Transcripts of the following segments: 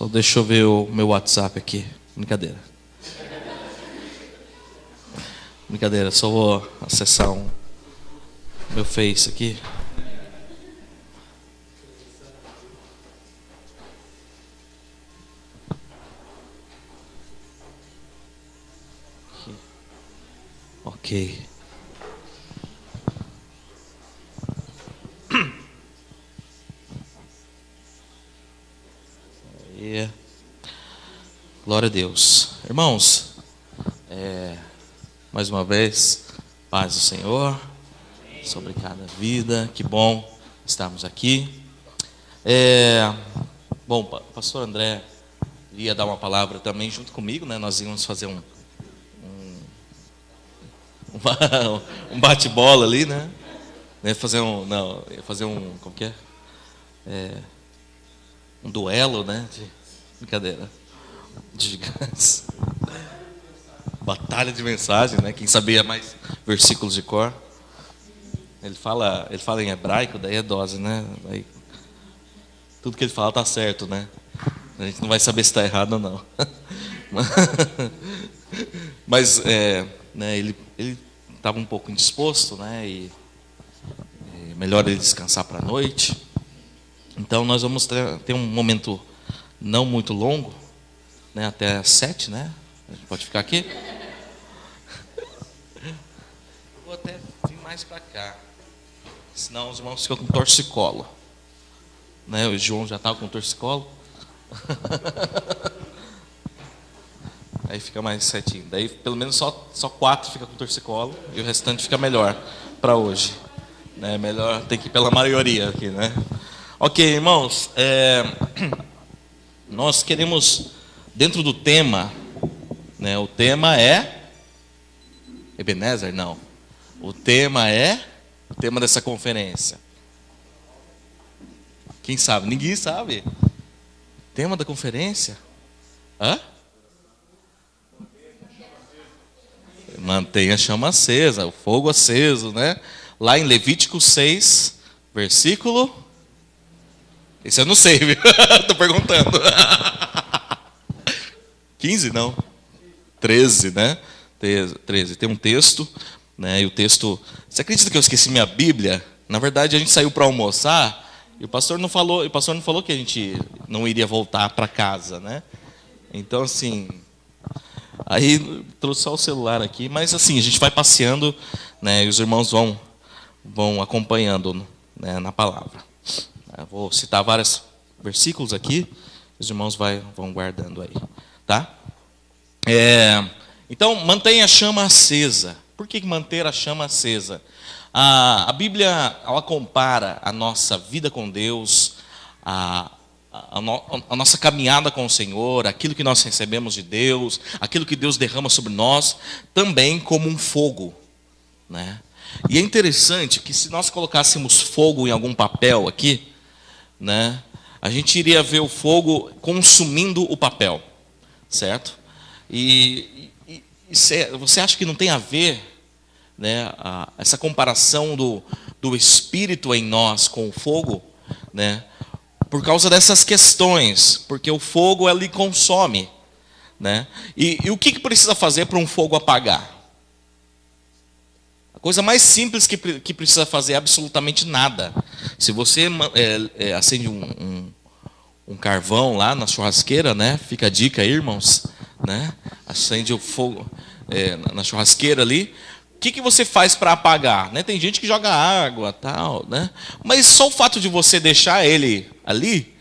Só deixa eu ver o meu WhatsApp aqui. Brincadeira. Brincadeira, só vou acessar meu Face aqui. Ok. Aí. Glória a Deus. Irmãos, mais uma vez, paz do Senhor sobre cada vida. Que bom estarmos aqui. Bom, pastor André ia dar uma palavra também junto comigo, né? Nós íamos fazer um bate-bola ali, né? Fazer como que é? Um duelo, né? Brincadeira. De gigantes. Batalha de mensagem, né? Quem sabia mais versículos de cor. Ele fala em hebraico, daí é dose, né? Aí, tudo que ele fala tá certo, né? A gente não vai saber se está errado ou não. Mas né, ele estava um pouco indisposto, né? E melhor ele descansar para a noite. Então nós vamos ter um momento não muito longo, né? Até às 7, né? A gente pode ficar aqui. Vou até vir mais para cá, senão os irmãos ficam com torcicolo, né? O João já estava com torcicolo. Aí fica mais certinho. Daí pelo menos só 4 fica com torcicolo e o restante fica melhor para hoje, né? Melhor tem que ir pela maioria aqui, né? Ok, irmãos, nós queremos, dentro do tema, né? O tema é Ebenezer? Não. O tema dessa conferência. Quem sabe? Ninguém sabe. Tema da conferência? Hã? Mantenha a chama acesa, o fogo aceso, né? Lá em Levítico 6, versículo... Esse eu não sei, viu? Estou perguntando. 15, não. 13, né? 13. Tem um texto, né? E o texto... Você acredita que eu esqueci minha Bíblia? Na verdade, a gente saiu para almoçar e o pastor não falou que a gente não iria voltar para casa, né? Então, assim... Aí trouxe só o celular aqui, mas assim, a gente vai passeando, né, e os irmãos vão acompanhando, né, na palavra. Eu vou citar vários versículos aqui, os irmãos vão guardando aí, tá? Então, mantenha a chama acesa. Por que manter a chama acesa? A Bíblia, ela compara a nossa vida com Deus, a nossa caminhada com o Senhor, aquilo que nós recebemos de Deus, aquilo que Deus derrama sobre nós, também como um fogo, né? E é interessante que se nós colocássemos fogo em algum papel aqui, né, a gente iria ver o fogo consumindo o papel, certo? E você acha que não tem a ver, né, essa comparação do Espírito em nós com o fogo, né? Por causa dessas questões, porque o fogo ele consome, né? E o que precisa fazer para um fogo apagar? A coisa mais simples que precisa fazer é absolutamente nada. Se você acende um carvão lá na churrasqueira, né? Fica a dica aí, irmãos, né? Acende o fogo na churrasqueira ali. O que você faz para apagar? Né? Tem gente que joga água, tal, né? Mas só o fato de você deixar ele ali,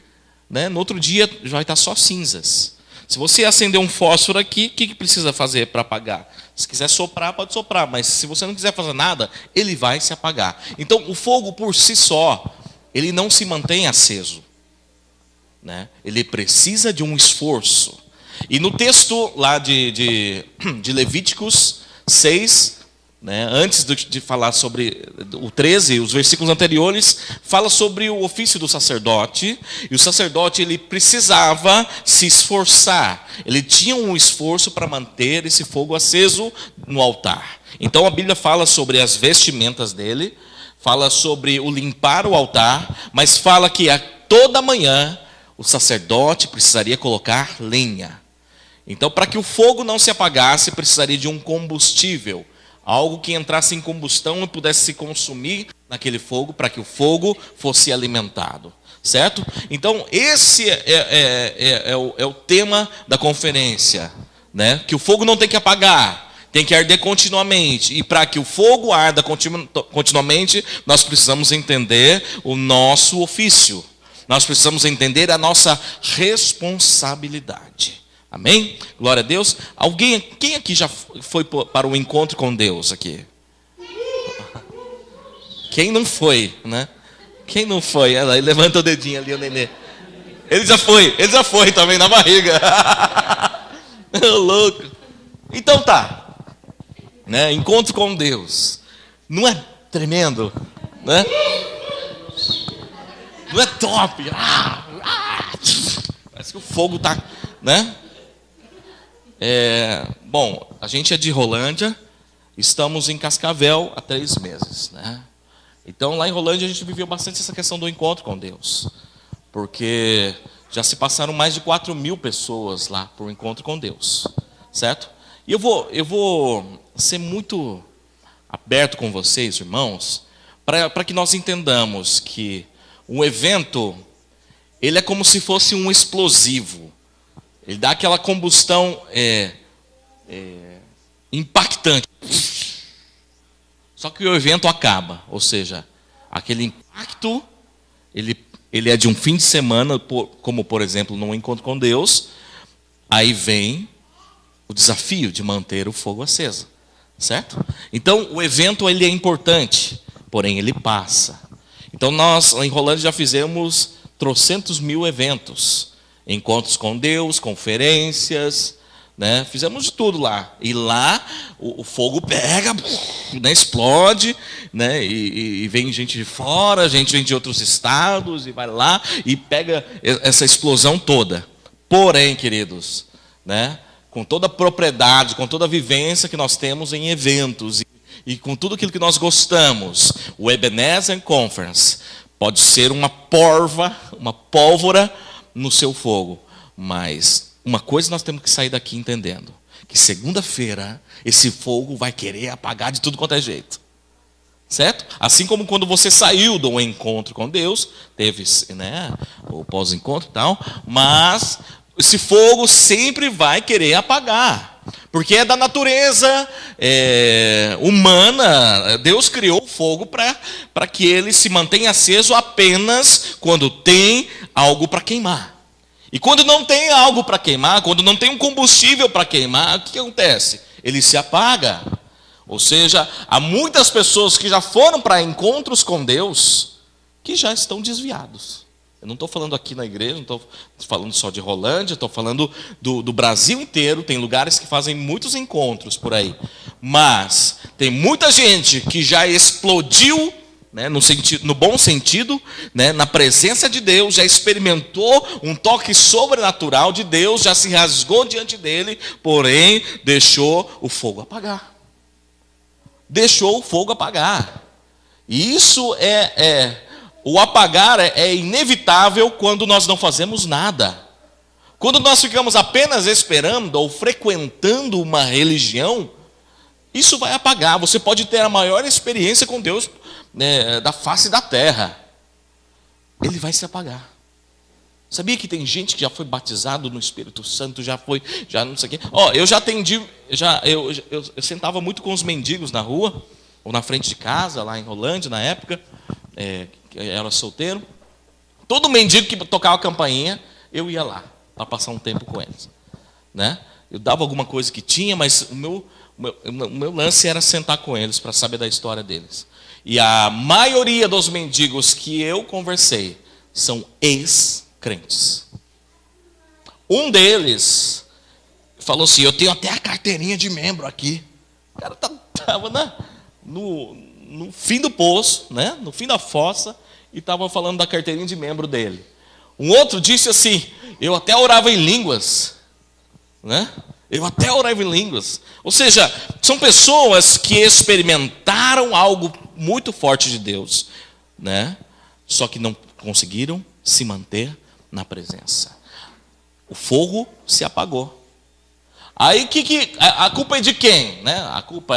né, no outro dia já vai estar só cinzas. Se você acender um fósforo aqui, o que precisa fazer para apagar? Se quiser soprar, pode soprar, mas se você não quiser fazer nada, ele vai se apagar. Então, o fogo por si só, ele não se mantém aceso, né? Ele precisa de um esforço. E no texto lá de Levíticos 6, né, antes de falar sobre o 13, os versículos anteriores, fala sobre o ofício do sacerdote. E o sacerdote ele precisava se esforçar. Ele tinha um esforço para manter esse fogo aceso no altar. Então a Bíblia fala sobre as vestimentas dele, fala sobre o limpar o altar, mas fala que a toda manhã o sacerdote precisaria colocar lenha. Então, para que o fogo não se apagasse, precisaria de um combustível, algo que entrasse em combustão e pudesse se consumir naquele fogo, para que o fogo fosse alimentado, certo? Então, esse é o tema da conferência, né? Que o fogo não tem que apagar, tem que arder continuamente. E para que o fogo arda continuamente, nós precisamos entender o nosso ofício. Nós precisamos entender a nossa responsabilidade. Amém? Glória a Deus. Quem aqui já foi para o encontro com Deus aqui? Quem não foi, né? Quem não foi? Ela levanta o dedinho ali, o nenê. Ele já foi também na barriga. Louco. Então tá, né? Encontro com Deus. Não é tremendo, né? Não é top? Parece que o fogo tá, né? Bom, a gente é de Rolândia, estamos em Cascavel há 3 meses, né? Então lá em Rolândia a gente viveu bastante essa questão do encontro com Deus, porque já se passaram mais de 4.000 pessoas lá por um encontro com Deus, certo? E eu vou ser muito aberto com vocês, irmãos, para que nós entendamos que um evento, ele é como se fosse um explosivo. Ele dá aquela combustão impactante. Só que o evento acaba. Ou seja, aquele impacto, ele é de um fim de semana, como por exemplo, num encontro com Deus. Aí vem o desafio de manter o fogo aceso. Certo? Então, o evento ele é importante, porém ele passa. Então, nós em Rolândia já fizemos trocentos mil eventos. Encontros com Deus, conferências, né? Fizemos de tudo lá. E lá o fogo pega, né? Explode, né? E vem gente de fora, gente vem de outros estados, e vai lá e pega essa explosão toda. Porém, queridos, né? Com toda a propriedade, com toda a vivência que nós temos em eventos, e com tudo aquilo que nós gostamos, o Ebenezer Conference pode ser uma pólvora no seu fogo. Mas uma coisa nós temos que sair daqui entendendo, que segunda-feira esse fogo vai querer apagar de tudo quanto é jeito. Certo? Assim como quando você saiu do encontro com Deus, teve, né, o pós-encontro e tal, mas esse fogo sempre vai querer apagar. Porque é da natureza humana. Deus criou o fogo para que ele se mantenha aceso apenas quando tem algo para queimar. E quando não tem algo para queimar, quando não tem um combustível para queimar, o que acontece? Ele se apaga. Ou seja, há muitas pessoas que já foram para encontros com Deus que já estão desviados. Eu não estou falando aqui na igreja, não estou falando só de Rolândia, estou falando do Brasil inteiro. Tem lugares que fazem muitos encontros por aí. Mas tem muita gente que já explodiu, né, no bom sentido, né, na presença de Deus, já experimentou um toque sobrenatural de Deus, já se rasgou diante dele, porém deixou o fogo apagar. Deixou o fogo apagar. E isso o apagar é inevitável quando nós não fazemos nada. Quando nós ficamos apenas esperando ou frequentando uma religião, isso vai apagar. Você pode ter a maior experiência com Deus, né, da face da terra. Ele vai se apagar. Sabia que tem gente que já foi batizado no Espírito Santo, já não sei o quê. Eu já atendi, eu sentava muito com os mendigos na rua, ou na frente de casa, lá em Rolândia, na época, eu era solteiro. Todo mendigo que tocava a campainha, eu ia lá, para passar um tempo com eles. Né? Eu dava alguma coisa que tinha, mas o meu lance era sentar com eles, para saber da história deles. E a maioria dos mendigos que eu conversei, são ex-crentes. Um deles falou assim: eu tenho até a carteirinha de membro aqui. O cara estava no fim do poço, né? No fim da fossa, e estava falando da carteirinha de membro dele. Um outro disse assim: eu até orava em línguas, né? Eu até orava em línguas. Ou seja, são pessoas que experimentaram algo muito forte de Deus, né? Só que não conseguiram se manter na presença. O fogo se apagou. Aí a culpa é de quem? Né? A culpa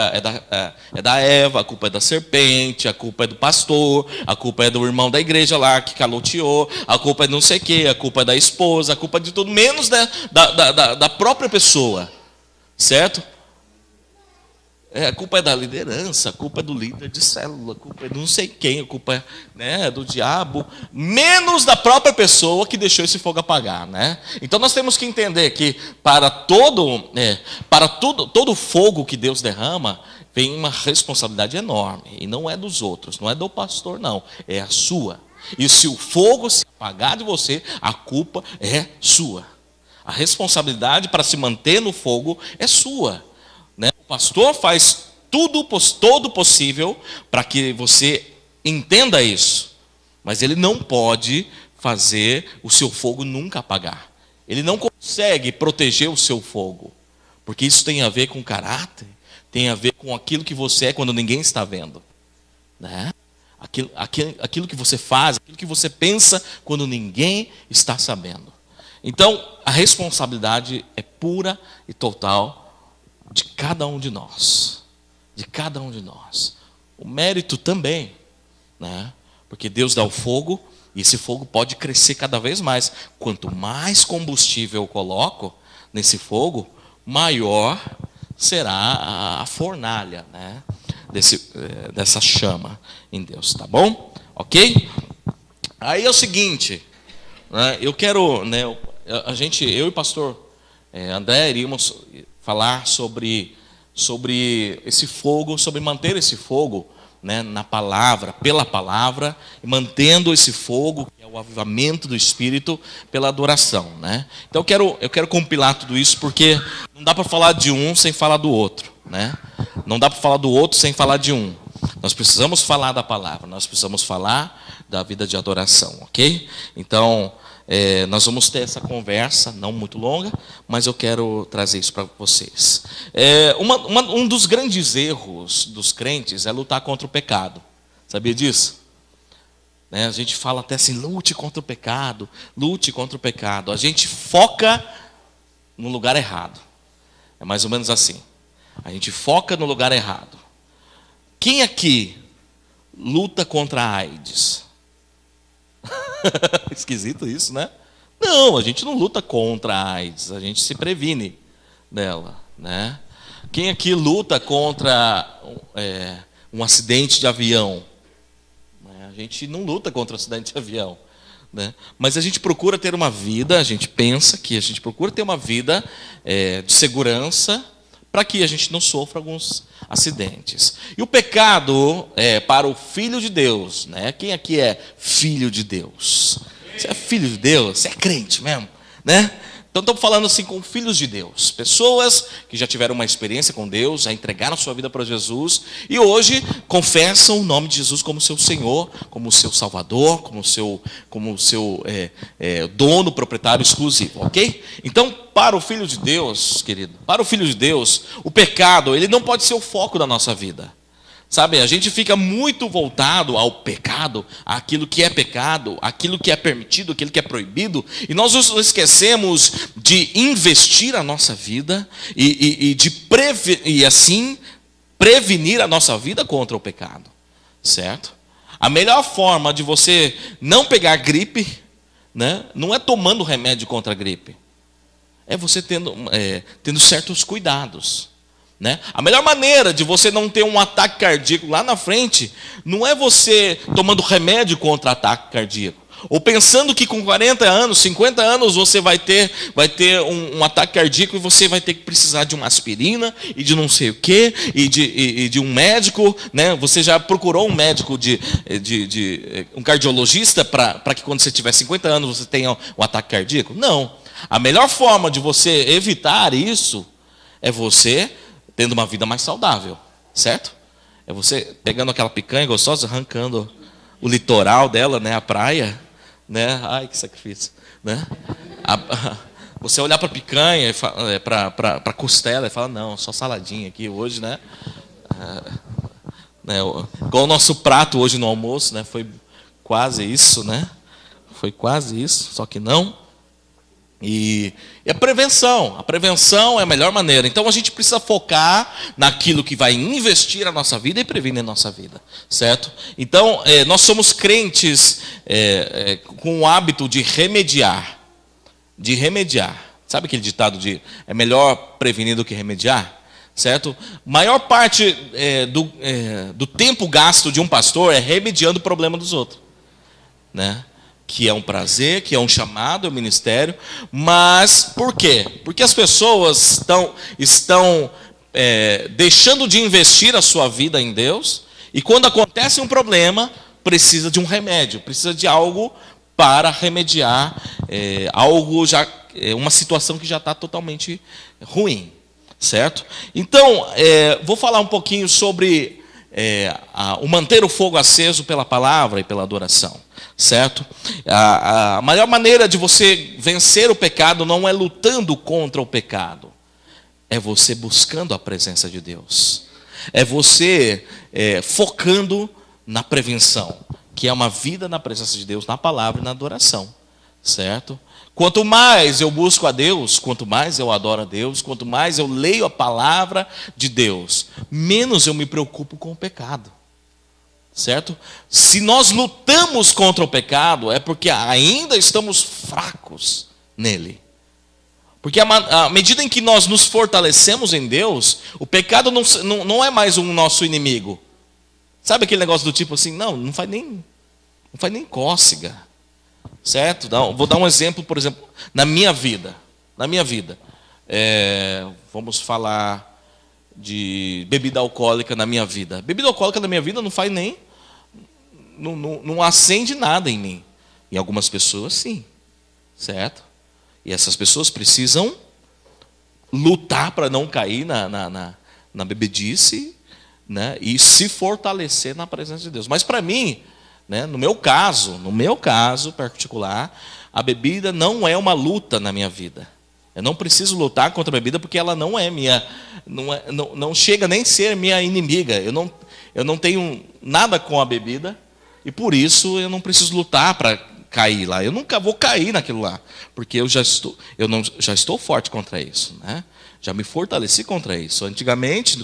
é da Eva, a culpa é da serpente, a culpa é do pastor, a culpa é do irmão da igreja lá que caloteou, a culpa é de não sei o quê, a culpa é da esposa, a culpa é de tudo, menos da própria pessoa. Certo? A culpa é da liderança, a culpa é do líder de célula, a culpa é de não sei quem, a culpa é do diabo, menos da própria pessoa que deixou esse fogo apagar. Né? Então nós temos que entender que para todo fogo que Deus derrama, vem uma responsabilidade enorme. E não é dos outros, não é do pastor, não, é a sua. E se o fogo se apagar de você, a culpa é sua. A responsabilidade para se manter no fogo é sua. Né? O pastor faz todo possível para que você entenda isso. Mas ele não pode fazer o seu fogo nunca apagar. Ele não consegue proteger o seu fogo. Porque isso tem a ver com caráter, tem a ver com aquilo que você é quando ninguém está vendo. Né? Aquilo que você faz, aquilo que você pensa quando ninguém está sabendo. Então, a responsabilidade é pura e total de cada um de nós. De cada um de nós. O mérito também, né? Porque Deus dá o fogo e esse fogo pode crescer cada vez mais. Quanto mais combustível eu coloco nesse fogo, maior será a fornalha, né? Dessa chama em Deus, tá bom? Ok? Aí é o seguinte, né? Eu quero, né, eu e o pastor André iríamos falar sobre esse fogo, sobre manter esse fogo, né, na palavra, pela palavra, e mantendo esse fogo, que é o avivamento do Espírito, pela adoração. Né? Então eu quero compilar tudo isso, porque não dá para falar de um sem falar do outro. Né? Não dá para falar do outro sem falar de um. Nós precisamos falar da palavra, nós precisamos falar da vida de adoração, ok? Então, nós vamos ter essa conversa, não muito longa, mas eu quero trazer isso para vocês. Um dos grandes erros dos crentes é lutar contra o pecado. Sabia disso? A gente fala até assim, lute contra o pecado, lute contra o pecado. A gente foca no lugar errado. É mais ou menos assim. A gente foca no lugar errado. Quem aqui luta contra a AIDS? Esquisito isso, né? Não, a gente não luta contra a AIDS, a gente se previne dela, né? Quem aqui luta contra um acidente de avião? A gente não luta contra acidente de avião, né? Mas a gente procura ter uma vida, a gente pensa que a gente procura ter uma vida de segurança, para que a gente não sofra alguns acidentes. E o pecado para o Filho de Deus, né? Quem aqui é filho de Deus? Você é filho de Deus? Você é crente mesmo? Né? Então estamos falando assim com filhos de Deus. Pessoas que já tiveram uma experiência com Deus, já entregaram sua vida para Jesus e hoje confessam o nome de Jesus como seu Senhor, como seu Salvador, como seu dono, proprietário exclusivo, ok? Então, para o Filho de Deus, querido, para o Filho de Deus, o pecado, ele não pode ser o foco da nossa vida. Sabe, a gente fica muito voltado ao pecado, àquilo que é pecado, àquilo que é permitido, àquilo que é proibido, e nós nos esquecemos de investir a nossa vida e assim prevenir a nossa vida contra o pecado, certo? A melhor forma de você não pegar gripe, né, não é tomando remédio contra a gripe, é você tendo certos cuidados. Né? A melhor maneira de você não ter um ataque cardíaco lá na frente não é você tomando remédio contra ataque cardíaco, ou pensando que com 40 anos, 50 anos você vai ter um ataque cardíaco e você vai ter que precisar de uma aspirina e de não sei o quê, e de um médico, né? Você já procurou um médico, um cardiologista para que quando você tiver 50 anos você tenha um ataque cardíaco? Não. A melhor forma de você evitar isso é você tendo uma vida mais saudável, certo? É você pegando aquela picanha gostosa, arrancando o litoral dela, né, a praia, né? Ai, que sacrifício, né? Você olhar para a picanha, para a costela e falar, não, só saladinha aqui hoje, né? Igual o nosso prato hoje no almoço, né? Foi quase isso, né? Foi quase isso, só que não. E a prevenção é a melhor maneira. Então a gente precisa focar naquilo que vai investir a nossa vida e prevenir a nossa vida, certo? Então nós somos crentes com o hábito de remediar. Sabe aquele ditado de é melhor prevenir do que remediar? Certo? Maior parte do tempo gasto de um pastor é remediando o problema dos outros, né? Que é um prazer, que é um chamado, é um ministério. Mas por quê? Porque as pessoas estão deixando de investir a sua vida em Deus, e quando acontece um problema, precisa de um remédio, precisa de algo para remediar uma situação que já está totalmente ruim, certo? Então, vou falar um pouquinho sobre o manter o fogo aceso pela palavra e pela adoração, certo? A maior maneira de você vencer o pecado não é lutando contra o pecado, é você buscando a presença de Deus, é você focando na prevenção, que é uma vida na presença de Deus, na palavra e na adoração, certo? Quanto mais eu busco a Deus, quanto mais eu adoro a Deus, quanto mais eu leio a palavra de Deus, menos eu me preocupo com o pecado, certo? Se nós lutamos contra o pecado, é porque ainda estamos fracos nele. Porque à medida em que nós nos fortalecemos em Deus, o pecado não é mais um nosso inimigo. Sabe aquele negócio do tipo assim, não faz nem cócega, certo? Vou dar um exemplo, por exemplo, na minha vida, vamos falar de bebida alcoólica na minha vida. Bebida alcoólica na minha vida não faz nem, não acende nada em mim. Em algumas pessoas, sim, certo? E essas pessoas precisam lutar para não cair na bebedice, né? E se fortalecer na presença de Deus. Mas para mim, né, no meu caso particular, a bebida não é uma luta na minha vida. Eu não preciso lutar contra a bebida porque ela não é minha, não chega nem a ser minha inimiga. Eu não tenho nada com a bebida e por isso eu não preciso lutar para cair lá. Eu nunca vou cair naquilo lá, porque eu já estou forte contra isso, né? Já me fortaleci contra isso. Antigamente,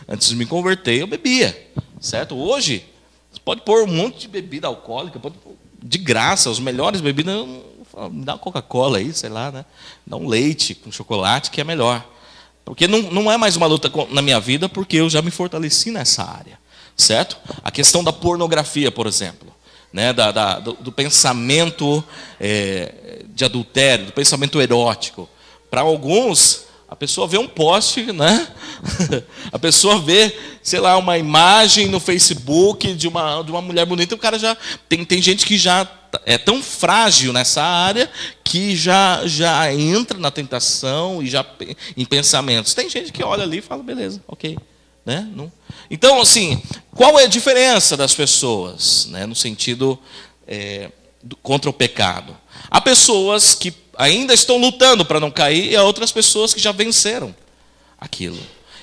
antes de me converter, eu bebia, certo? Hoje, você pode pôr um monte de bebida alcoólica, pode pôr de graça, as melhores bebidas, me dá uma Coca-Cola aí, sei lá, né? Dá um leite com chocolate, que é melhor. Porque não é mais uma luta na minha vida, porque eu já me fortaleci nessa área, certo? A questão da pornografia, por exemplo, né? Do pensamento de adultério, do pensamento erótico. Para alguns, a pessoa vê um post, né? A pessoa vê, sei lá, uma imagem no Facebook de uma mulher bonita, o cara já tem gente que já é tão frágil nessa área que já entra na tentação e já em pensamentos. Tem gente que olha ali e fala, beleza, ok, né? Então, assim, qual é a diferença das pessoas, né, no sentido contra o pecado? Há pessoas que ainda estão lutando para não cair e há outras pessoas que já venceram aquilo.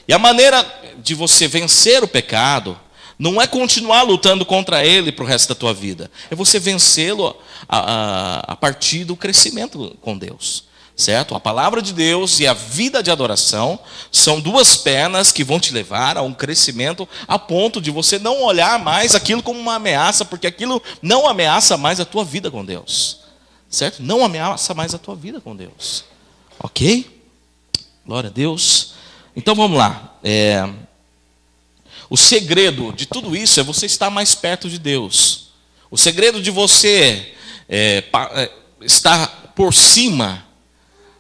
E a maneira de você vencer o pecado não é continuar lutando contra ele para o resto da tua vida. É você vencê-lo a partir do crescimento com Deus, certo? A palavra de Deus e a vida de adoração são duas pernas que vão te levar a um crescimento a ponto de você não olhar mais aquilo como uma ameaça, porque aquilo não ameaça mais a tua vida com Deus. Certo? Não ameaça mais a tua vida com Deus. Ok? Glória a Deus. Então vamos lá. O segredo de tudo isso é você estar mais perto de Deus. O segredo de você estar por cima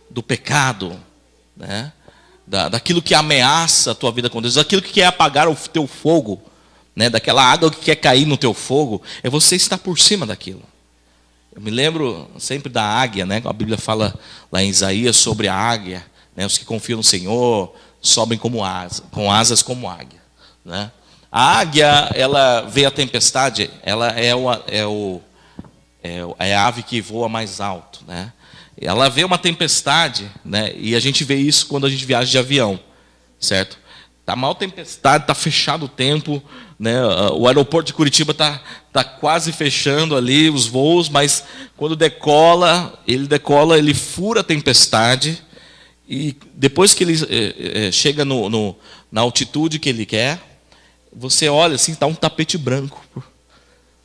do pecado, né? Daquilo que ameaça a tua vida com Deus, daquilo que quer apagar o teu fogo, né? Daquela água que quer cair no teu fogo, é você estar por cima daquilo. Eu me lembro sempre da águia, né? A Bíblia fala lá em Isaías sobre a águia, né? Os que confiam no Senhor sobem com asas como águia, né? A águia, ela vê a tempestade, ela é a ave que voa mais alto, né? Ela vê uma tempestade, né? E a gente vê isso quando a gente viaja de avião, certo? Está mal tempestade, está fechado o tempo, né? O aeroporto de Curitiba está quase fechando ali os voos, mas quando ele fura a tempestade, e depois que ele chega na altitude que ele quer, você olha assim, está um tapete branco.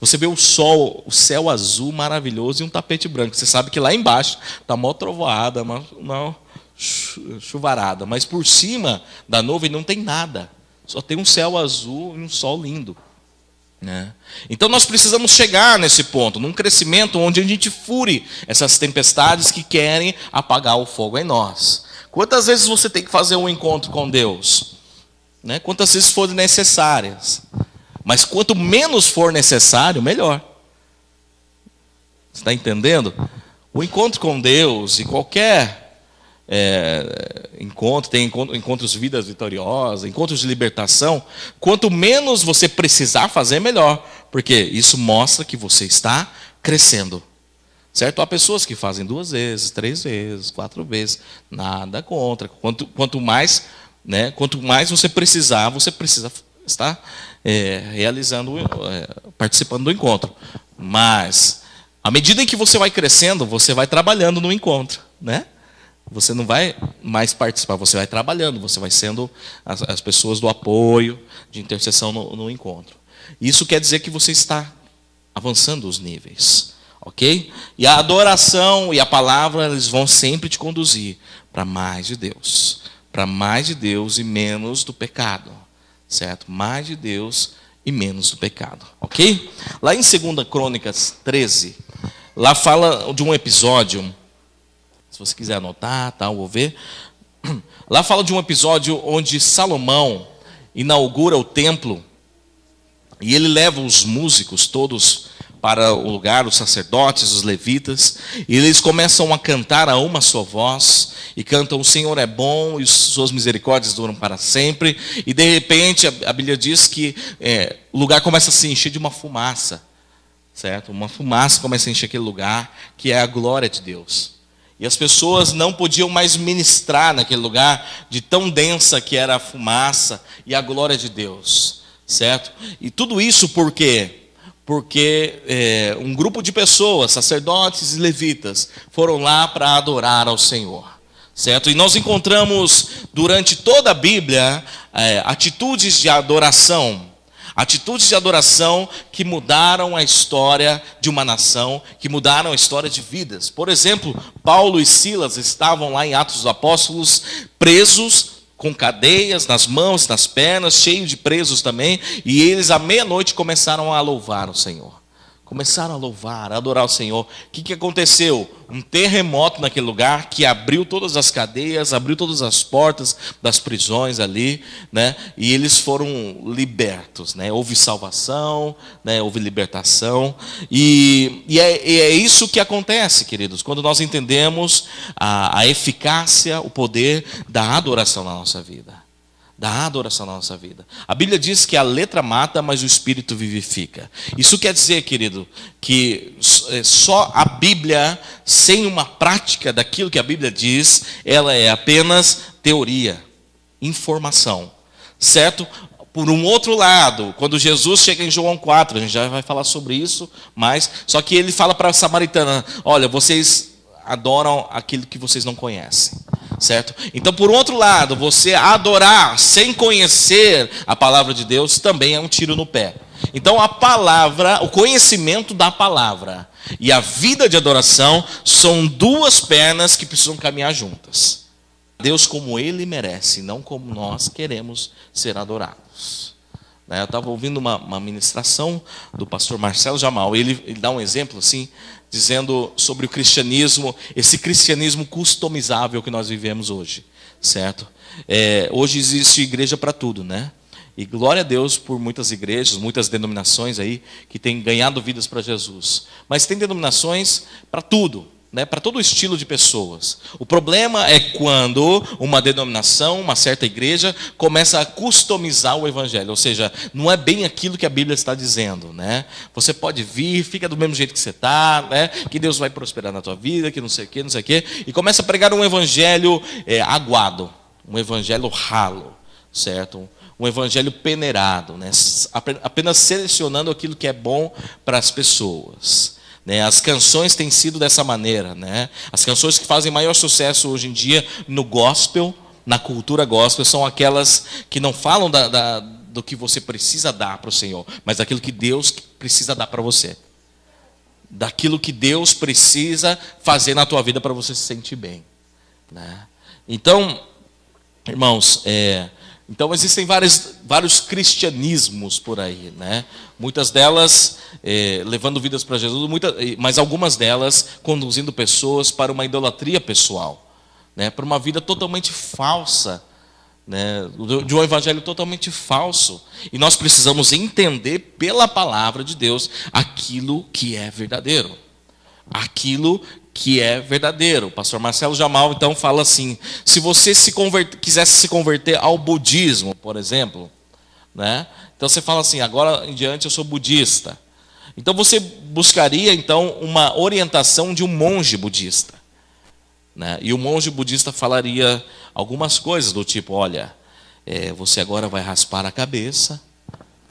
Você vê o céu azul maravilhoso e um tapete branco. Você sabe que lá embaixo está mó trovoada, uma chuvarada, mas por cima da nuvem não tem nada, só tem um céu azul e um sol lindo, né? Então nós precisamos chegar nesse ponto, num crescimento onde a gente fure essas tempestades que querem apagar o fogo em nós. Quantas vezes você tem que fazer um encontro com Deus, né? Quantas vezes forem necessárias, mas quanto menos for necessário, melhor. Você está entendendo? O encontro com Deus e qualquer tem encontros de vidas vitoriosas, encontros de libertação, quanto menos você precisar fazer, melhor, porque isso mostra que você está crescendo, certo? Há pessoas que fazem 2 vezes, 3 vezes, 4 vezes, nada contra, quanto mais você precisar, você precisa estar participando do encontro, mas à medida em que você vai crescendo, você vai trabalhando no encontro, né? Você não vai mais participar, você vai trabalhando, você vai sendo as pessoas do apoio, de intercessão no encontro. Isso quer dizer que você está avançando os níveis, ok? E a adoração e a palavra, eles vão sempre te conduzir para mais de Deus e menos do pecado, certo? Mais de Deus e menos do pecado, ok? Lá em 2 Crônicas 13, lá fala de um episódio. Se você quiser anotar, ou ver. Lá fala de um episódio onde Salomão inaugura o templo e ele leva os músicos todos para o lugar, os sacerdotes, os levitas, e eles começam a cantar a uma só voz, e cantam: o Senhor é bom e suas misericórdias duram para sempre, e de repente a Bíblia diz que o lugar começa a se encher de uma fumaça, certo? Uma fumaça começa a encher aquele lugar, que é a glória de Deus. E as pessoas não podiam mais ministrar naquele lugar, de tão densa que era a fumaça e a glória de Deus, certo? E tudo isso por quê? Porque um grupo de pessoas, sacerdotes e levitas, foram lá para adorar ao Senhor, certo? E nós encontramos durante toda a Bíblia atitudes de adoração que mudaram a história de uma nação, que mudaram a história de vidas. Por exemplo, Paulo e Silas estavam lá em Atos dos Apóstolos, presos, com cadeias nas mãos, nas pernas, cheios de presos também, e eles à meia-noite começaram a louvar o Senhor. Começaram a louvar, a adorar o Senhor. O que aconteceu? Um terremoto naquele lugar que abriu todas as cadeias, abriu todas as portas das prisões ali, né? E eles foram libertos, né? Houve salvação, né? Houve libertação. E é isso que acontece, queridos, quando nós entendemos a eficácia, o poder da adoração na nossa vida. Da adoração na nossa vida. A Bíblia diz que a letra mata, mas o Espírito vivifica. Isso quer dizer, querido, que só a Bíblia, sem uma prática daquilo que a Bíblia diz, ela é apenas teoria, informação, certo? Por um outro lado, quando Jesus chega em João 4, a gente já vai falar sobre isso, mas só que ele fala para a samaritana: olha, vocês adoram aquilo que vocês não conhecem, certo? Então, por outro lado, você adorar sem conhecer a palavra de Deus também é um tiro no pé. Então, a palavra, o conhecimento da palavra e a vida de adoração são 2 pernas que precisam caminhar juntas. Deus como Ele merece, não como nós queremos ser adorados. Eu estava ouvindo uma ministração do pastor Marcelo Jamal. Ele dá um exemplo assim, dizendo sobre o cristianismo, esse cristianismo customizável que nós vivemos hoje, certo? Hoje existe igreja para tudo, né? E glória a Deus por muitas igrejas, muitas denominações aí que têm ganhado vidas para Jesus. Mas tem denominações para tudo, né? Para todo estilo de pessoas. O problema é quando uma denominação, uma certa igreja, começa a customizar o evangelho. Ou seja, não é bem aquilo que a Bíblia está dizendo, né? Você pode vir, fica do mesmo jeito que você está, né? Que Deus vai prosperar na tua vida, que não sei o quê, não sei o quê. E começa a pregar um evangelho aguado, um evangelho ralo, certo? Um evangelho peneirado, né? Apenas selecionando aquilo que é bom para as pessoas. Né? As canções têm sido dessa maneira. Né? As canções que fazem maior sucesso hoje em dia no gospel, na cultura gospel, são aquelas que não falam do que você precisa dar para o Senhor, mas daquilo que Deus precisa dar para você. Daquilo que Deus precisa fazer na tua vida para você se sentir bem. Né? Então, irmãos, então existem vários cristianismos por aí, né? Muitas delas levando vidas para Jesus, mas algumas delas conduzindo pessoas para uma idolatria pessoal, né? Para uma vida totalmente falsa, né? De um evangelho totalmente falso. E nós precisamos entender pela palavra de Deus aquilo que é verdadeiro. Aquilo que é verdadeiro. O pastor Marcelo Jamal então fala assim: se você quisesse se converter ao budismo, por exemplo, né? Então você fala assim: agora em diante eu sou budista. Então você buscaria então uma orientação de um monge budista, né? E o monge budista falaria algumas coisas do tipo: olha, você agora vai raspar a cabeça,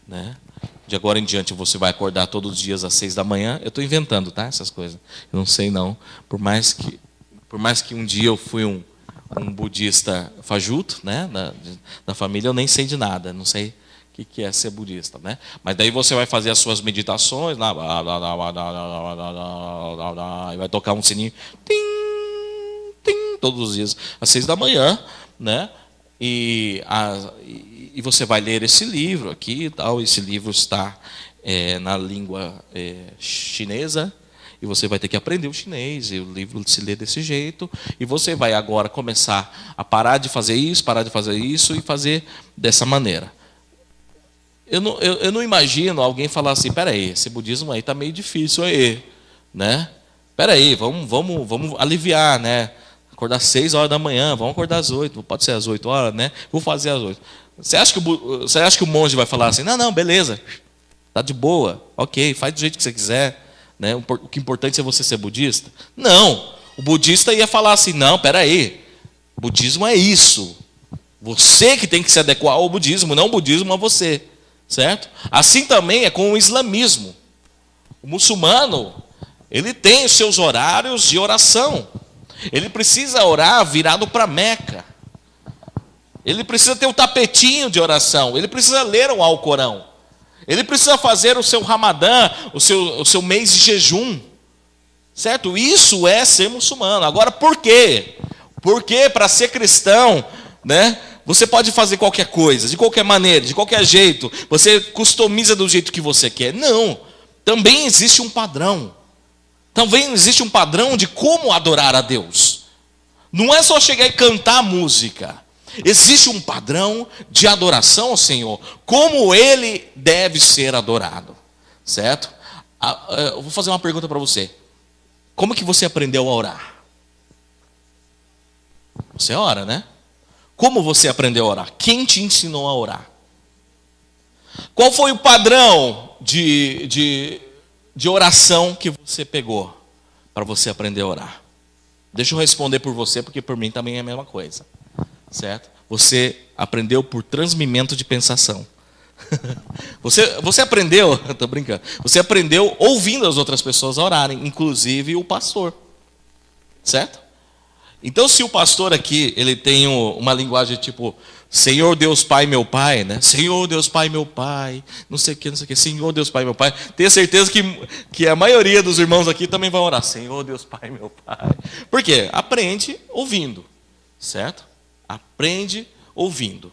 né? De agora em diante você vai acordar todos os dias às 6 da manhã. Eu estou inventando, tá? Essas coisas. Eu não sei não. Por mais que um dia eu fui um budista fajuto, né? Da família, eu nem sei de nada. Não sei o que é ser budista, né? Mas daí você vai fazer as suas meditações, lá, e vai tocar um sininho, tim, tim, todos os dias às 6 da manhã, né? E você vai ler esse livro aqui e tal. Esse livro está na língua chinesa, e você vai ter que aprender o chinês, e o livro se lê desse jeito, e você vai agora começar a parar de fazer isso e fazer dessa maneira. Eu não imagino alguém falar assim: peraí, esse budismo aí está meio difícil aí, né? Peraí, vamos aliviar, né? Acordar às 6 horas da manhã, vamos acordar às 8, pode ser às 8 horas, né? Vou fazer às 8. Você acha que o monge vai falar assim: não, beleza, tá de boa, ok, faz do jeito que você quiser, né? O que é importante é você ser budista? Não, o budista ia falar assim: não, peraí, o budismo é isso, você que tem que se adequar ao budismo, não o budismo a você, certo? Assim também é com o islamismo. O muçulmano, ele tem os seus horários de oração. Ele precisa orar virado para Meca. Ele precisa ter o tapetinho de oração. Ele precisa ler o Alcorão. Ele precisa fazer o seu Ramadã, o seu mês de jejum. Certo? Isso é ser muçulmano. Agora, por quê? Porque para ser cristão, né, você pode fazer qualquer coisa, de qualquer maneira, de qualquer jeito. Você customiza do jeito que você quer. Não. Também existe um padrão. Também existe um padrão de como adorar a Deus. Não é só chegar e cantar música. Existe um padrão de adoração ao Senhor, como Ele deve ser adorado, certo? Eu vou fazer uma pergunta para você. Como que você aprendeu a orar? Você ora, né? Como você aprendeu a orar? Quem te ensinou a orar? Qual foi o padrão de oração que você pegou para você aprender a orar? Deixa eu responder por você, porque por mim também é a mesma coisa. Certo? Você aprendeu por transmimento de pensação. Você aprendeu, estou brincando, você aprendeu ouvindo as outras pessoas orarem, inclusive o pastor. Certo? Então, se o pastor aqui, ele tem uma linguagem tipo: Senhor Deus Pai, meu Pai, né? Senhor Deus Pai, meu Pai, não sei o que, Senhor Deus Pai, meu Pai. Tenho certeza que a maioria dos irmãos aqui também vai orar: Senhor Deus Pai, meu Pai. Por quê? Aprende ouvindo, certo? Aprende ouvindo.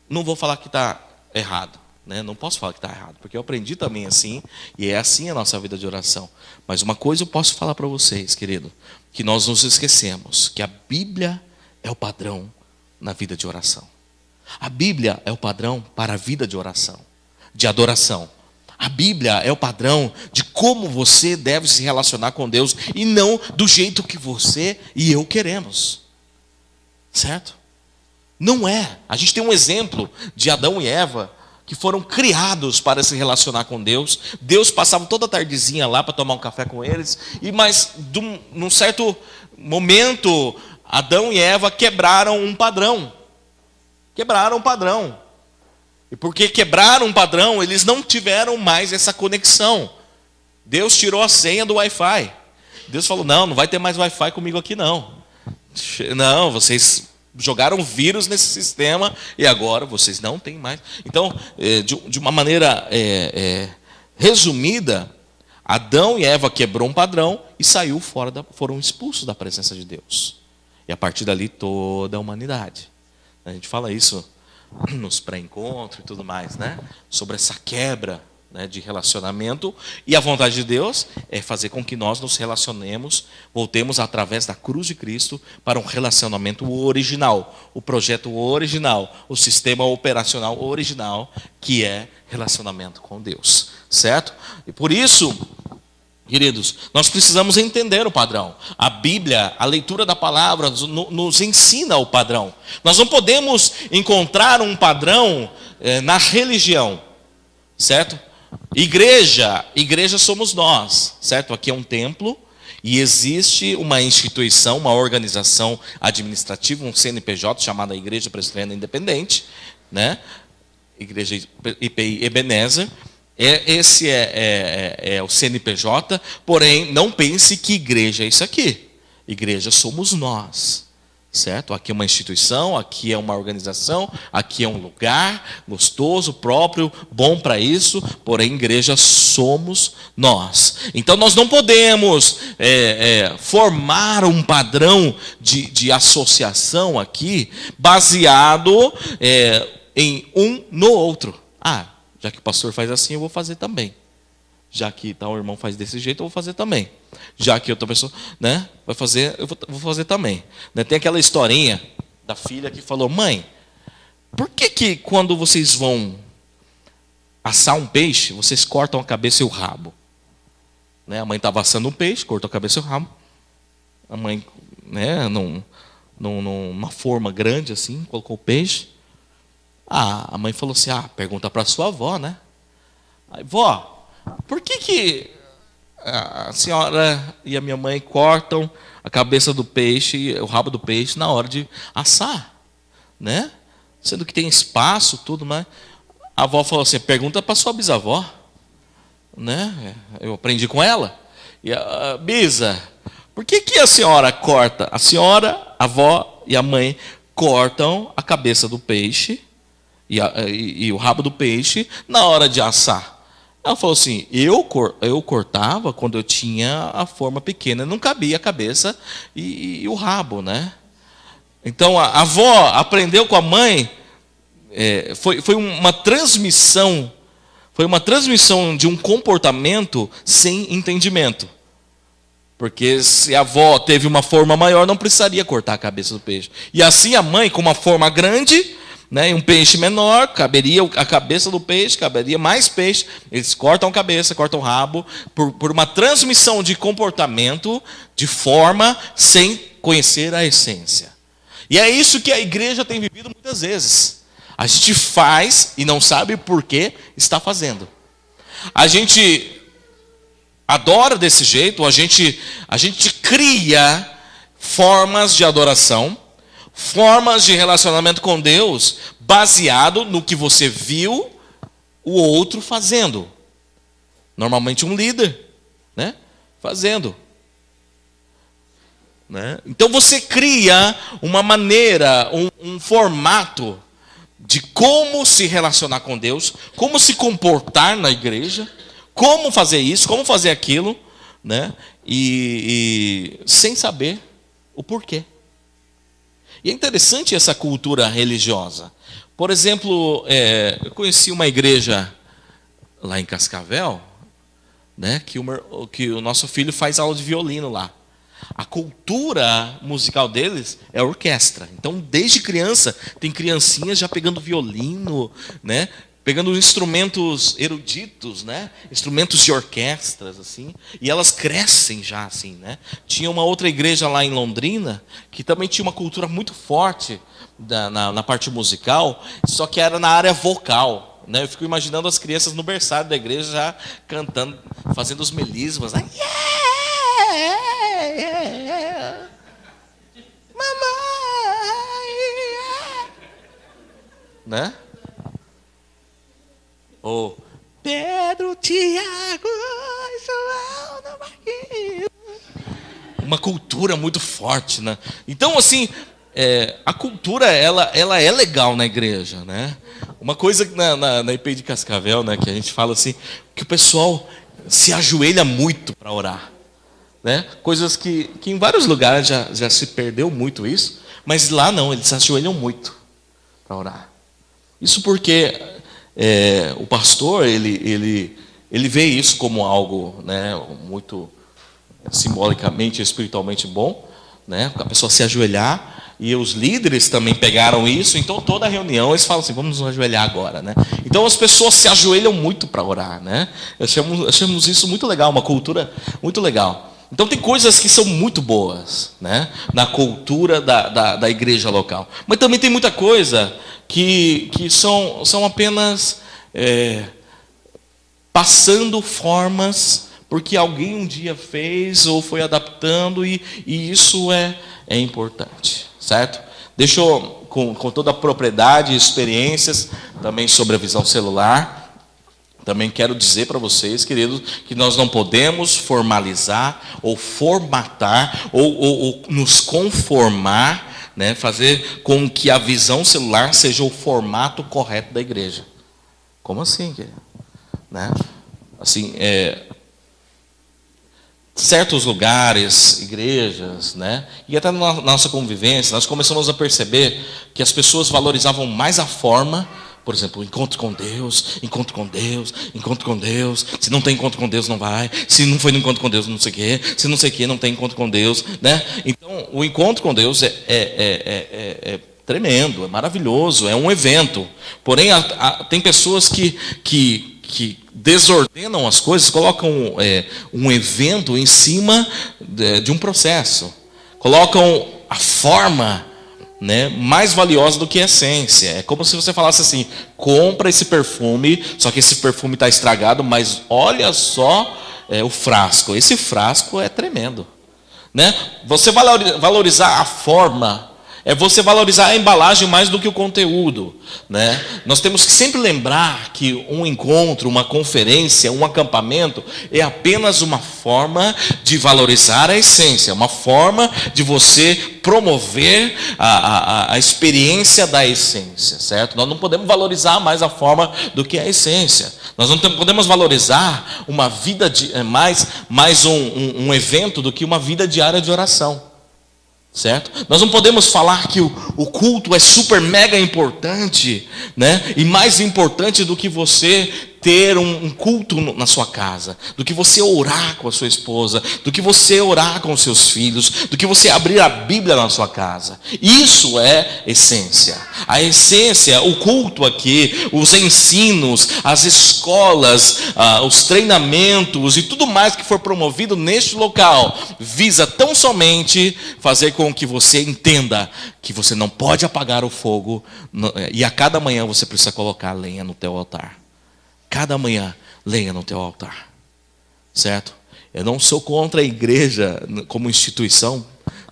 Não vou falar que está errado, né? Não posso falar que está errado, porque eu aprendi também assim, e é assim a nossa vida de oração. Mas uma coisa eu posso falar para vocês, querido, que nós nos esquecemos, que a Bíblia é o padrão na vida de oração. A Bíblia é o padrão para a vida de oração, de adoração. A Bíblia é o padrão de como você deve se relacionar com Deus, e não do jeito que você e eu queremos. Certo? Não é. A gente tem um exemplo de Adão e Eva, que foram criados para se relacionar com Deus. Deus passava toda a tardezinha lá para tomar um café com eles, mas num certo momento, Adão e Eva quebraram um padrão. Quebraram o padrão. E porque quebraram o padrão, eles não tiveram mais essa conexão. Deus tirou a senha do Wi-Fi. Deus falou, não vai ter mais Wi-Fi comigo aqui não. Não, vocês jogaram vírus nesse sistema e agora vocês não têm mais. Então, de uma maneira resumida, Adão e Eva quebrou um padrão e foram expulsos da presença de Deus. E a partir dali toda a humanidade. A gente fala isso nos pré-encontros e tudo mais, né? Sobre essa quebra, né, de relacionamento. E a vontade de Deus é fazer com que nós nos relacionemos, voltemos através da cruz de Cristo para um relacionamento original, o projeto original, o sistema operacional original, que é relacionamento com Deus, certo? E por isso, queridos, nós precisamos entender o padrão. A Bíblia, a leitura da palavra nos ensina o padrão. Nós não podemos encontrar um padrão na religião, certo? Igreja somos nós, certo? Aqui é um templo e existe uma instituição, uma organização administrativa, um CNPJ chamada Igreja Presbiteriana Independente, né? Igreja IPI Ebenezer. Esse é o CNPJ, porém não pense que igreja é isso aqui. Igreja somos nós, certo? Aqui é uma instituição, aqui é uma organização, aqui é um lugar gostoso, próprio, bom para isso, porém igreja somos nós. Então nós não podemos formar um padrão de associação aqui baseado em um no outro. Já que o pastor faz assim, eu vou fazer também. Já que tal irmão faz desse jeito, eu vou fazer também. Já que outra pessoa, né, vai fazer, eu vou fazer também. Né, tem aquela historinha da filha que falou, mãe, por que quando vocês vão assar um peixe, vocês cortam a cabeça e o rabo? Né, a mãe estava assando um peixe, cortou a cabeça e o rabo. A mãe, né, numa forma grande assim, colocou o peixe. A mãe falou assim, pergunta para sua avó, né? Aí, vó, por que a senhora e a minha mãe cortam a cabeça do peixe, o rabo do peixe, na hora de assar? Né? Sendo que tem espaço, tudo, mas a avó falou assim, pergunta para sua bisavó. Né? Eu aprendi com ela. E a bisa, por que a senhora corta? A senhora, a avó e a mãe cortam a cabeça do peixe e o rabo do peixe na hora de assar. Ela falou assim, eu cortava quando eu tinha a forma pequena, não cabia a cabeça e o rabo, né? Então a avó aprendeu com a mãe, foi uma transmissão de um comportamento sem entendimento. Porque se a avó teve uma forma maior, não precisaria cortar a cabeça do peixe. E assim a mãe, com uma forma grande, né, um peixe menor, caberia a cabeça do peixe, caberia mais peixe. Eles cortam a cabeça, cortam o rabo, por uma transmissão de comportamento, de forma, sem conhecer a essência. E é isso que a igreja tem vivido muitas vezes. A gente faz e não sabe por que está fazendo. A gente adora desse jeito, a gente cria formas de adoração, formas de relacionamento com Deus, baseado no que você viu o outro fazendo. Normalmente um líder, né, fazendo. Né? Então você cria uma maneira, um formato de como se relacionar com Deus, como se comportar na igreja, como fazer isso, como fazer aquilo, né? E sem saber o porquê. E é interessante essa cultura religiosa. Por exemplo, eu conheci uma igreja lá em Cascavel, né, que o nosso filho faz aula de violino lá. A cultura musical deles é a orquestra. Então, desde criança, tem criancinhas já pegando violino, né, pegando instrumentos eruditos, né, instrumentos de orquestras, assim, e elas crescem já assim, né. Tinha uma outra igreja lá em Londrina que também tinha uma cultura muito forte na parte musical, só que era na área vocal, né. Eu fico imaginando as crianças no berçário da igreja já cantando, fazendo os melismas, né? Mamãe, né? Ou Pedro, Tiago, João, não Marquinhos. Uma cultura muito forte, né? Então, assim, a cultura, ela é legal na igreja, né? Uma coisa na IP de Cascavel, né, que a gente fala assim, que o pessoal se ajoelha muito para orar, né? Coisas que em vários lugares já se perdeu muito isso, mas lá não, eles se ajoelham muito para orar. Isso porque o pastor, ele vê isso como algo, né, muito simbolicamente, espiritualmente bom, né? A pessoa se ajoelhar, e os líderes também pegaram isso, então toda reunião eles falam assim, vamos nos ajoelhar agora, né? Então as pessoas se ajoelham muito para orar, né? Achamos isso muito legal, uma cultura muito legal. Então tem coisas que são muito boas, né, na cultura da igreja local. Mas também tem muita coisa que são apenas passando formas, porque alguém um dia fez ou foi adaptando, e isso é importante, certo? Deixa eu, com toda a propriedade e experiências também sobre a visão celular, também quero dizer para vocês, queridos, que nós não podemos formalizar ou formatar ou nos conformar, né, fazer com que a visão celular seja o formato correto da igreja. Como assim, querido? Né? Assim, certos lugares, igrejas, né, e até na nossa convivência, nós começamos a perceber que as pessoas valorizavam mais a forma. Por exemplo, encontro com Deus, encontro com Deus, encontro com Deus. Se não tem encontro com Deus, não vai. Se não foi no encontro com Deus, não sei o quê. Se não sei o quê, não tem encontro com Deus, né? Então, o encontro com Deus é tremendo, é maravilhoso, é um evento. Porém, tem pessoas que desordenam as coisas, colocam um evento em cima de um processo. Colocam a forma, né, mais valiosa do que a essência. É como se você falasse assim, compra esse perfume, só que esse perfume está estragado, mas olha só o frasco. Esse frasco é tremendo, né? Você valorizar a forma é você valorizar a embalagem mais do que o conteúdo, né? Nós temos que sempre lembrar que um encontro, uma conferência, um acampamento é apenas uma forma de valorizar a essência, uma forma de você promover a experiência da essência, certo? Nós não podemos valorizar mais a forma do que a essência. Nós não podemos valorizar uma vida mais um evento do que uma vida diária de oração. Certo? Nós não podemos falar que o culto é super mega importante, né? E mais importante do que você ter um culto na sua casa, do que você orar com a sua esposa, do que você orar com os seus filhos, do que você abrir a Bíblia na sua casa. Isso é essência. A essência, o culto aqui, os ensinos, as escolas, os treinamentos e tudo mais que for promovido neste local, visa tão somente fazer com que você entenda que você não pode apagar o fogo, e a cada manhã você precisa colocar lenha no teu altar. Cada manhã, lenha no teu altar, certo? Eu não sou contra a igreja como instituição,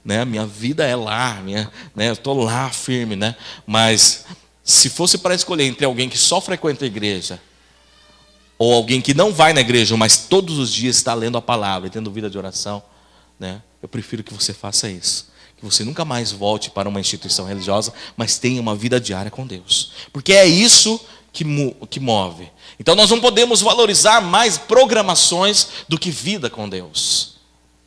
né? Minha vida é lá, né? Eu estou lá firme, né? Mas se fosse para escolher entre alguém que só frequenta a igreja ou alguém que não vai na igreja, mas todos os dias está lendo a palavra e tendo vida de oração, né? Eu prefiro que você faça isso. Que você nunca mais volte para uma instituição religiosa, mas tenha uma vida diária com Deus. Porque é isso que move. Então nós não podemos valorizar mais programações do que vida com Deus,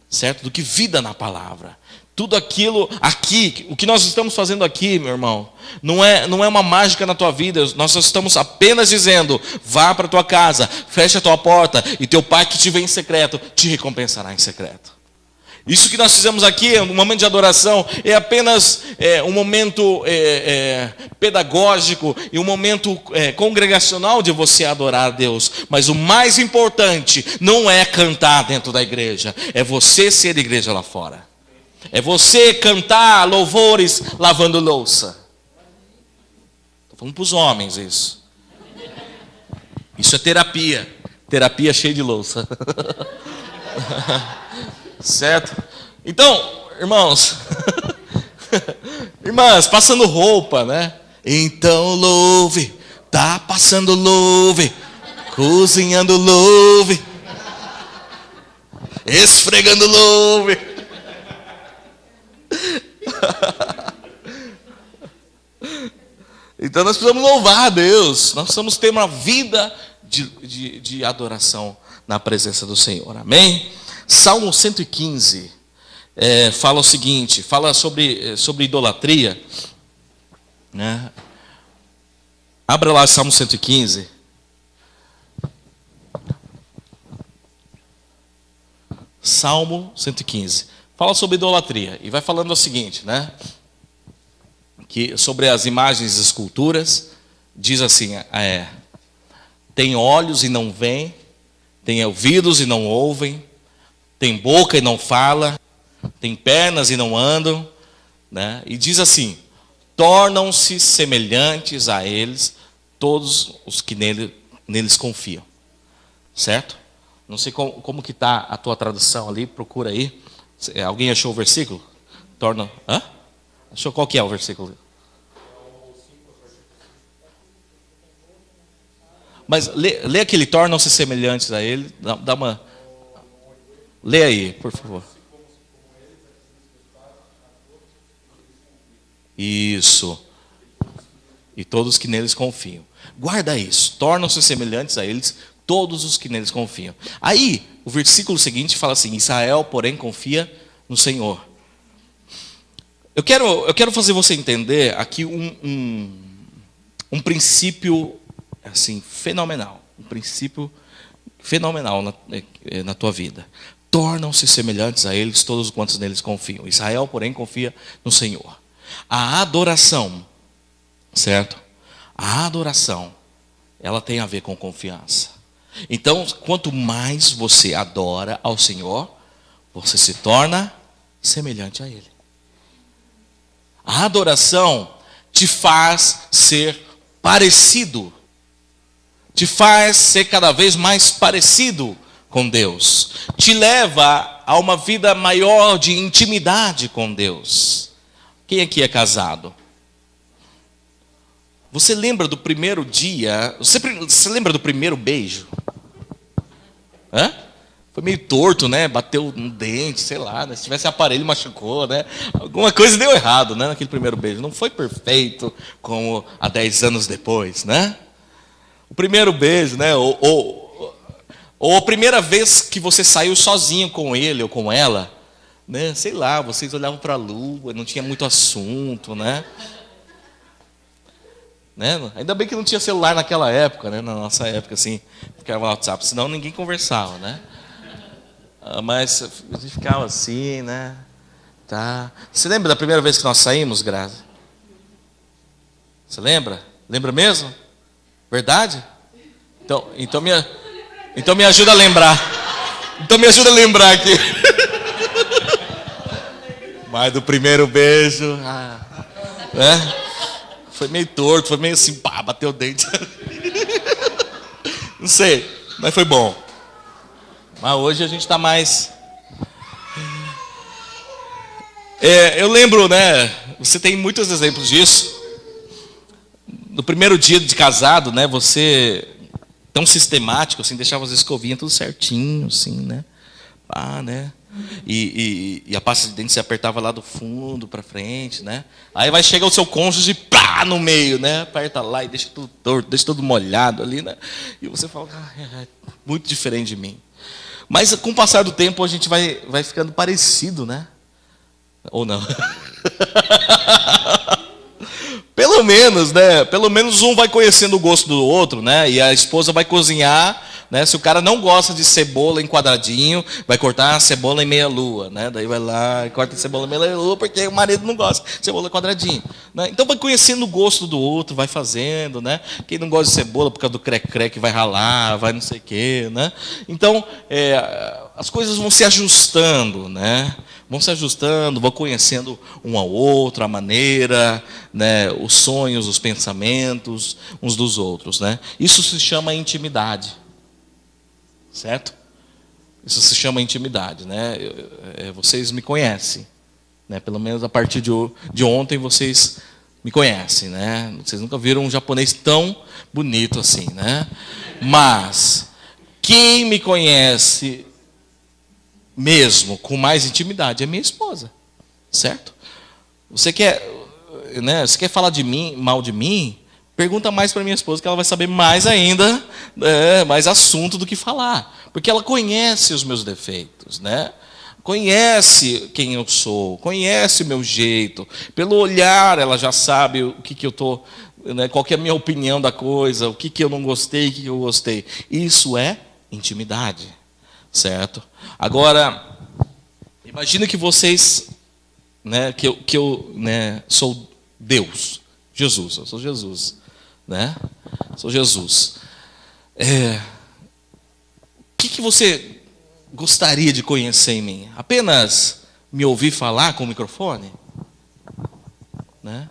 certo? Do que vida na palavra. Tudo aquilo aqui, o que nós estamos fazendo aqui, meu irmão, não é uma mágica na tua vida. Nós estamos apenas dizendo, vá para a tua casa, feche a tua porta, e teu pai que te vê em secreto, te recompensará em secreto. Isso que nós fizemos aqui, um momento de adoração, é apenas um momento pedagógico e um momento congregacional de você adorar a Deus. Mas o mais importante não é cantar dentro da igreja, é você ser igreja lá fora. É você cantar louvores lavando louça. Estou falando para os homens isso. Isso é terapia. Terapia cheia de louça. Certo? Então, irmãos, irmãs, passando roupa, né? Então louve, tá passando louve, cozinhando louve, esfregando louve. Então nós precisamos louvar a Deus, nós precisamos ter uma vida de adoração na presença do Senhor, amém? Salmo 115 fala o seguinte, fala sobre idolatria, né? Abra lá Salmo 115. Salmo 115. Fala sobre idolatria. E vai falando o seguinte, né? Que sobre as imagens e esculturas, diz assim, tem olhos e não veem, tem ouvidos e não ouvem, tem boca e não fala, tem pernas e não andam, né? E diz assim, tornam-se semelhantes a eles todos os que neles confiam. Certo? Não sei como que está a tua tradução ali, procura aí. Alguém achou o versículo? Achou qual que é o versículo? Mas lê aquele, tornam-se semelhantes a ele. Dá uma... Lê aí, por favor. Isso. E todos que neles confiam. Guarda isso. Tornam-se semelhantes a eles todos os que neles confiam. Aí, o versículo seguinte fala assim, Israel, porém, confia no Senhor. Eu quero fazer você entender aqui um princípio assim, fenomenal. Um princípio fenomenal na tua vida. Tornam-se semelhantes a eles todos quantos neles confiam. Israel, porém, confia no Senhor. A adoração, certo? A adoração, ela tem a ver com confiança. Então, quanto mais você adora ao Senhor, você se torna semelhante a Ele. A adoração te faz ser parecido, te faz ser cada vez mais parecido com Deus, te leva a uma vida maior de intimidade com Deus. Quem aqui é casado? Você lembra do primeiro dia? Você lembra do primeiro beijo? Foi meio torto, né? Bateu no dente, sei lá, né? Se tivesse aparelho, machucou, né? Alguma coisa deu errado, né? Naquele primeiro beijo. Não foi perfeito como há 10 anos depois, né? O primeiro beijo, né? Ou a primeira vez que você saiu sozinho com ele ou com ela, né? Sei lá, vocês olhavam para a lua, não tinha muito assunto, né? Ainda bem que não tinha celular naquela época, né? Na nossa época, assim, ficava no WhatsApp, senão ninguém conversava, né? Mas a gente ficava assim, né? Tá. Você lembra da primeira vez que nós saímos, Graça? Você lembra? Lembra mesmo? Verdade? Então me ajuda a lembrar. Então me ajuda a lembrar aqui. Mas do primeiro beijo, né? Foi meio torto, foi meio assim, pá, bateu o dente. Não sei, mas foi bom. Mas hoje a gente está mais... eu lembro, né? Você tem muitos exemplos disso. No primeiro dia de casado, né? Você, tão sistemático, assim, deixava as escovinhas tudo certinho, assim, né? Né? E a pasta de dente se apertava lá do fundo para frente, né? Aí vai chegar o seu cônjuge, pá, no meio, né? Aperta lá e deixa tudo torto, deixa tudo molhado ali, né? E você fala, é muito diferente de mim. Mas com o passar do tempo a gente vai ficando parecido, né? Ou não? Pelo menos, né? Pelo menos um vai conhecendo o gosto do outro, né? E a esposa vai cozinhar, né? Se o cara não gosta de cebola em quadradinho, vai cortar a cebola em meia lua, né? Daí vai lá e corta a cebola em meia lua porque o marido não gosta de cebola em quadradinho, né? Então vai conhecendo o gosto do outro, vai fazendo, né? Quem não gosta de cebola por causa do crec-crec vai ralar, vai não sei o quê, né? Então as coisas vão se ajustando, né? Vão se ajustando, vão conhecendo um ao outro, a maneira, né, os sonhos, os pensamentos uns dos outros, né? Isso se chama intimidade, certo? Isso se chama intimidade, né? Vocês me conhecem, né? Pelo menos a partir de ontem vocês me conhecem, né? Vocês nunca viram um japonês tão bonito assim, né? Mas quem me conhece mesmo com mais intimidade é minha esposa, certo? Você quer falar de mim, mal de mim? Pergunta mais para minha esposa, que ela vai saber mais ainda, mais assunto do que falar, porque ela conhece os meus defeitos, né? Conhece quem eu sou, conhece o meu jeito. Pelo olhar, ela já sabe o que eu tô, né? Qual que é a minha opinião da coisa, o que eu não gostei, o que eu gostei. Isso é intimidade, certo? Agora, imagina que vocês, né? Que eu sou Deus, Jesus, eu sou Jesus. Né? Sou Jesus. O que você gostaria de conhecer em mim? Apenas me ouvir falar com o microfone? Né?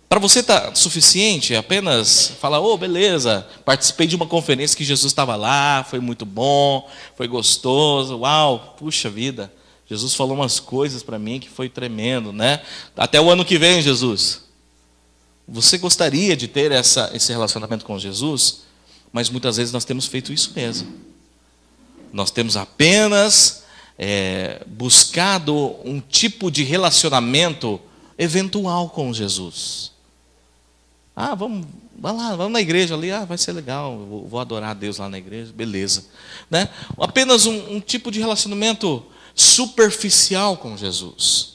Para você está suficiente apenas falar, beleza, participei de uma conferência que Jesus estava lá, foi muito bom, foi gostoso, uau, puxa vida, Jesus falou umas coisas para mim que foi tremendo, né? Até o ano que vem, Jesus. Você gostaria de ter esse relacionamento com Jesus? Mas muitas vezes nós temos feito isso mesmo. Nós temos apenas buscado um tipo de relacionamento eventual com Jesus. Vamos na igreja ali, vai ser legal, vou adorar a Deus lá na igreja, beleza. Né? Apenas um tipo de relacionamento superficial com Jesus.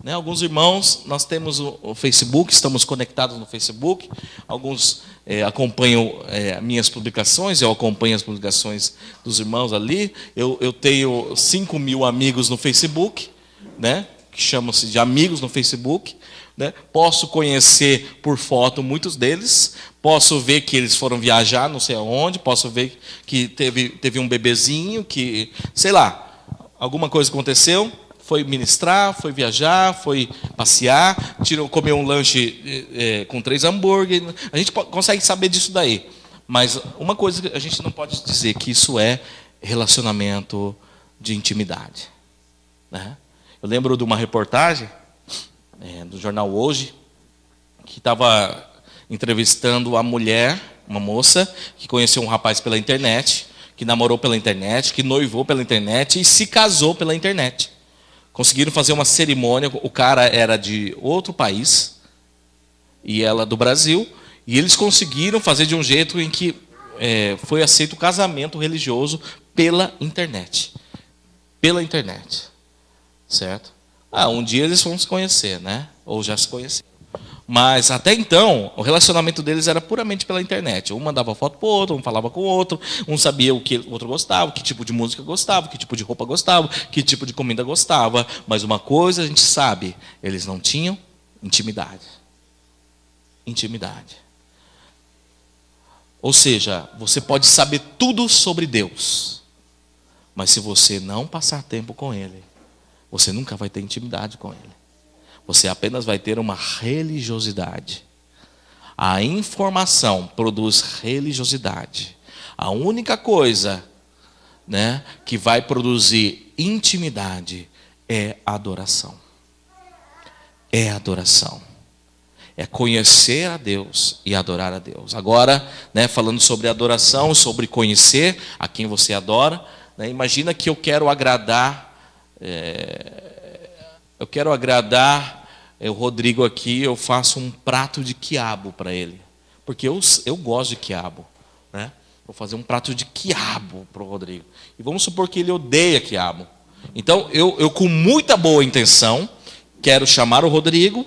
Né? Alguns irmãos, nós temos o Facebook, estamos conectados no Facebook. Alguns acompanham minhas publicações, eu acompanho as publicações dos irmãos ali. Eu tenho 5.000 amigos no Facebook, né? Que chamam-se de amigos no Facebook. Né? Posso conhecer por foto muitos deles. Posso ver que eles foram viajar, não sei aonde. Posso ver que teve um bebezinho que, sei lá, alguma coisa aconteceu. Foi ministrar, foi viajar, foi passear, comeu um lanche com 3 hambúrgueres. A gente consegue saber disso daí. Mas uma coisa que a gente não pode dizer, que isso é relacionamento de intimidade. Né? Eu lembro de uma reportagem do jornal Hoje, que estava entrevistando a mulher, uma moça, que conheceu um rapaz pela internet, que namorou pela internet, que noivou pela internet e se casou pela internet. Conseguiram fazer uma cerimônia, o cara era de outro país, e ela do Brasil, e eles conseguiram fazer de um jeito em que foi aceito o casamento religioso pela internet. Pela internet. Certo? Um dia eles vão se conhecer, né? Ou já se conheceram. Mas até então, o relacionamento deles era puramente pela internet. Um mandava foto para o outro, um falava com o outro, um sabia o que o outro gostava, que tipo de música gostava, que tipo de roupa gostava, que tipo de comida gostava. Mas uma coisa a gente sabe, eles não tinham intimidade. Intimidade. Ou seja, você pode saber tudo sobre Deus, mas se você não passar tempo com Ele, você nunca vai ter intimidade com Ele. Você apenas vai ter uma religiosidade. A informação produz religiosidade. A única coisa, né, que vai produzir intimidade é adoração. É adoração. É conhecer a Deus e adorar a Deus. Agora, né, falando sobre adoração, sobre conhecer a quem você adora, né, imagina que eu quero agradar o Rodrigo aqui, eu faço um prato de quiabo para ele. Porque eu gosto de quiabo. Né? Vou fazer um prato de quiabo para o Rodrigo. E vamos supor que ele odeia quiabo. Então, eu com muita boa intenção, quero chamar o Rodrigo,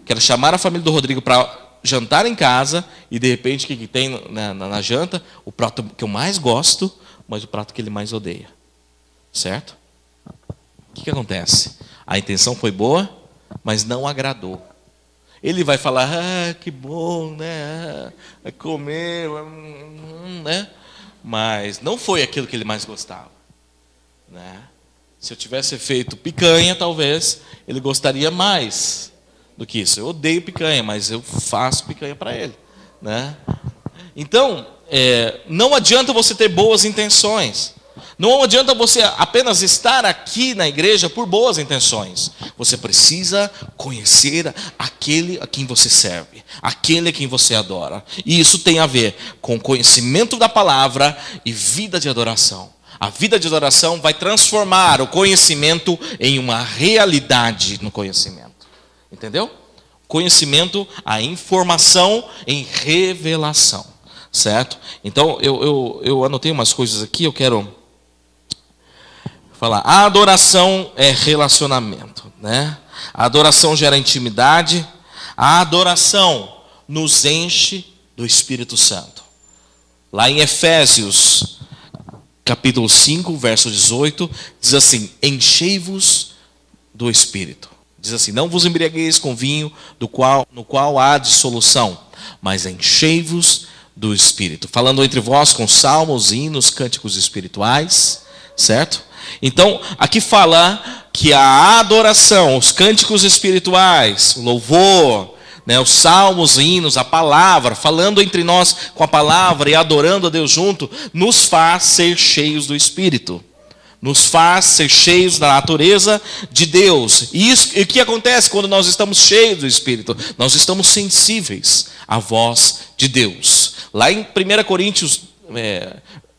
quero chamar a família do Rodrigo para jantar em casa, e de repente, o que tem na janta? O prato que eu mais gosto, mas o prato que ele mais odeia. Certo? O que acontece? A intenção foi boa, mas não agradou. Ele vai falar, que bom, né? Comer, né? Mas não foi aquilo que ele mais gostava. Né? Se eu tivesse feito picanha, talvez ele gostaria mais do que isso. Eu odeio picanha, mas eu faço picanha para ele. Né? Então, não adianta você ter boas intenções. Não adianta você apenas estar aqui na igreja por boas intenções. Você precisa conhecer aquele a quem você serve, aquele a quem você adora. E isso tem a ver com conhecimento da palavra e vida de adoração. A vida de adoração vai transformar o conhecimento em uma realidade no conhecimento. Entendeu? Conhecimento, a informação em revelação. Certo? Então, eu anotei umas coisas aqui, eu quero falar. A adoração é relacionamento, né? A adoração gera intimidade. A adoração nos enche do Espírito Santo. Lá em Efésios, capítulo 5, verso 18, diz assim: enchei-vos do Espírito. Diz assim: não vos embriagueis com vinho no qual há dissolução, mas enchei-vos do Espírito. Falando entre vós com salmos, hinos, cânticos espirituais, certo? Então, aqui fala que a adoração, os cânticos espirituais, o louvor, né, os salmos, hinos, a palavra, falando entre nós com a palavra e adorando a Deus junto, nos faz ser cheios do Espírito. Nos faz ser cheios da natureza de Deus. E o que acontece quando nós estamos cheios do Espírito? Nós estamos sensíveis à voz de Deus. Lá em 1 Coríntios,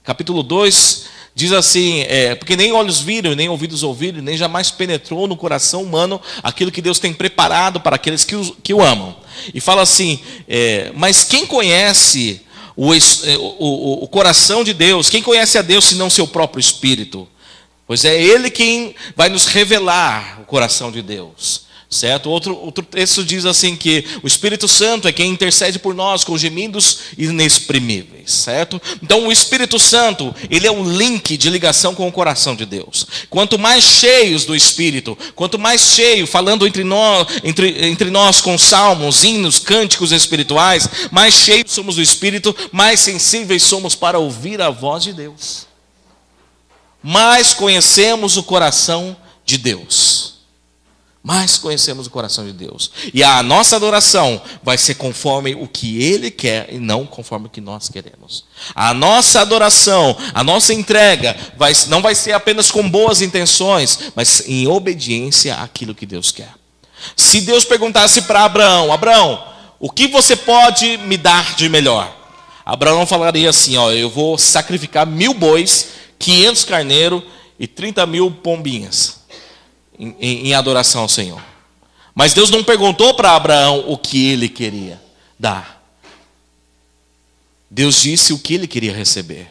capítulo 2, diz assim, porque nem olhos viram, nem ouvidos ouviram, nem jamais penetrou no coração humano aquilo que Deus tem preparado para aqueles que o amam. E fala assim, mas quem conhece o coração de Deus? Quem conhece a Deus senão seu próprio Espírito? Pois é Ele quem vai nos revelar o coração de Deus, certo? Outro texto diz assim que o Espírito Santo é quem intercede por nós com gemidos inexprimíveis, certo? Então o Espírito Santo, ele é um link de ligação com o coração de Deus. Quanto mais cheios do Espírito, quanto mais cheio, falando entre nós com salmos, hinos, cânticos espirituais, mais cheios somos do Espírito, mais sensíveis somos para ouvir a voz de Deus. Mais conhecemos o coração de Deus. Mais conhecemos o coração de Deus. E a nossa adoração vai ser conforme o que Ele quer e não conforme o que nós queremos. A nossa adoração, a nossa entrega, não vai ser apenas com boas intenções, mas em obediência àquilo que Deus quer. Se Deus perguntasse para Abraão, Abraão, o que você pode me dar de melhor? Abraão falaria assim, eu vou sacrificar 1000 bois, 500 carneiros e 30.000 pombinhas em adoração ao Senhor. Mas Deus não perguntou para Abraão o que ele queria dar. Deus disse o que ele queria receber.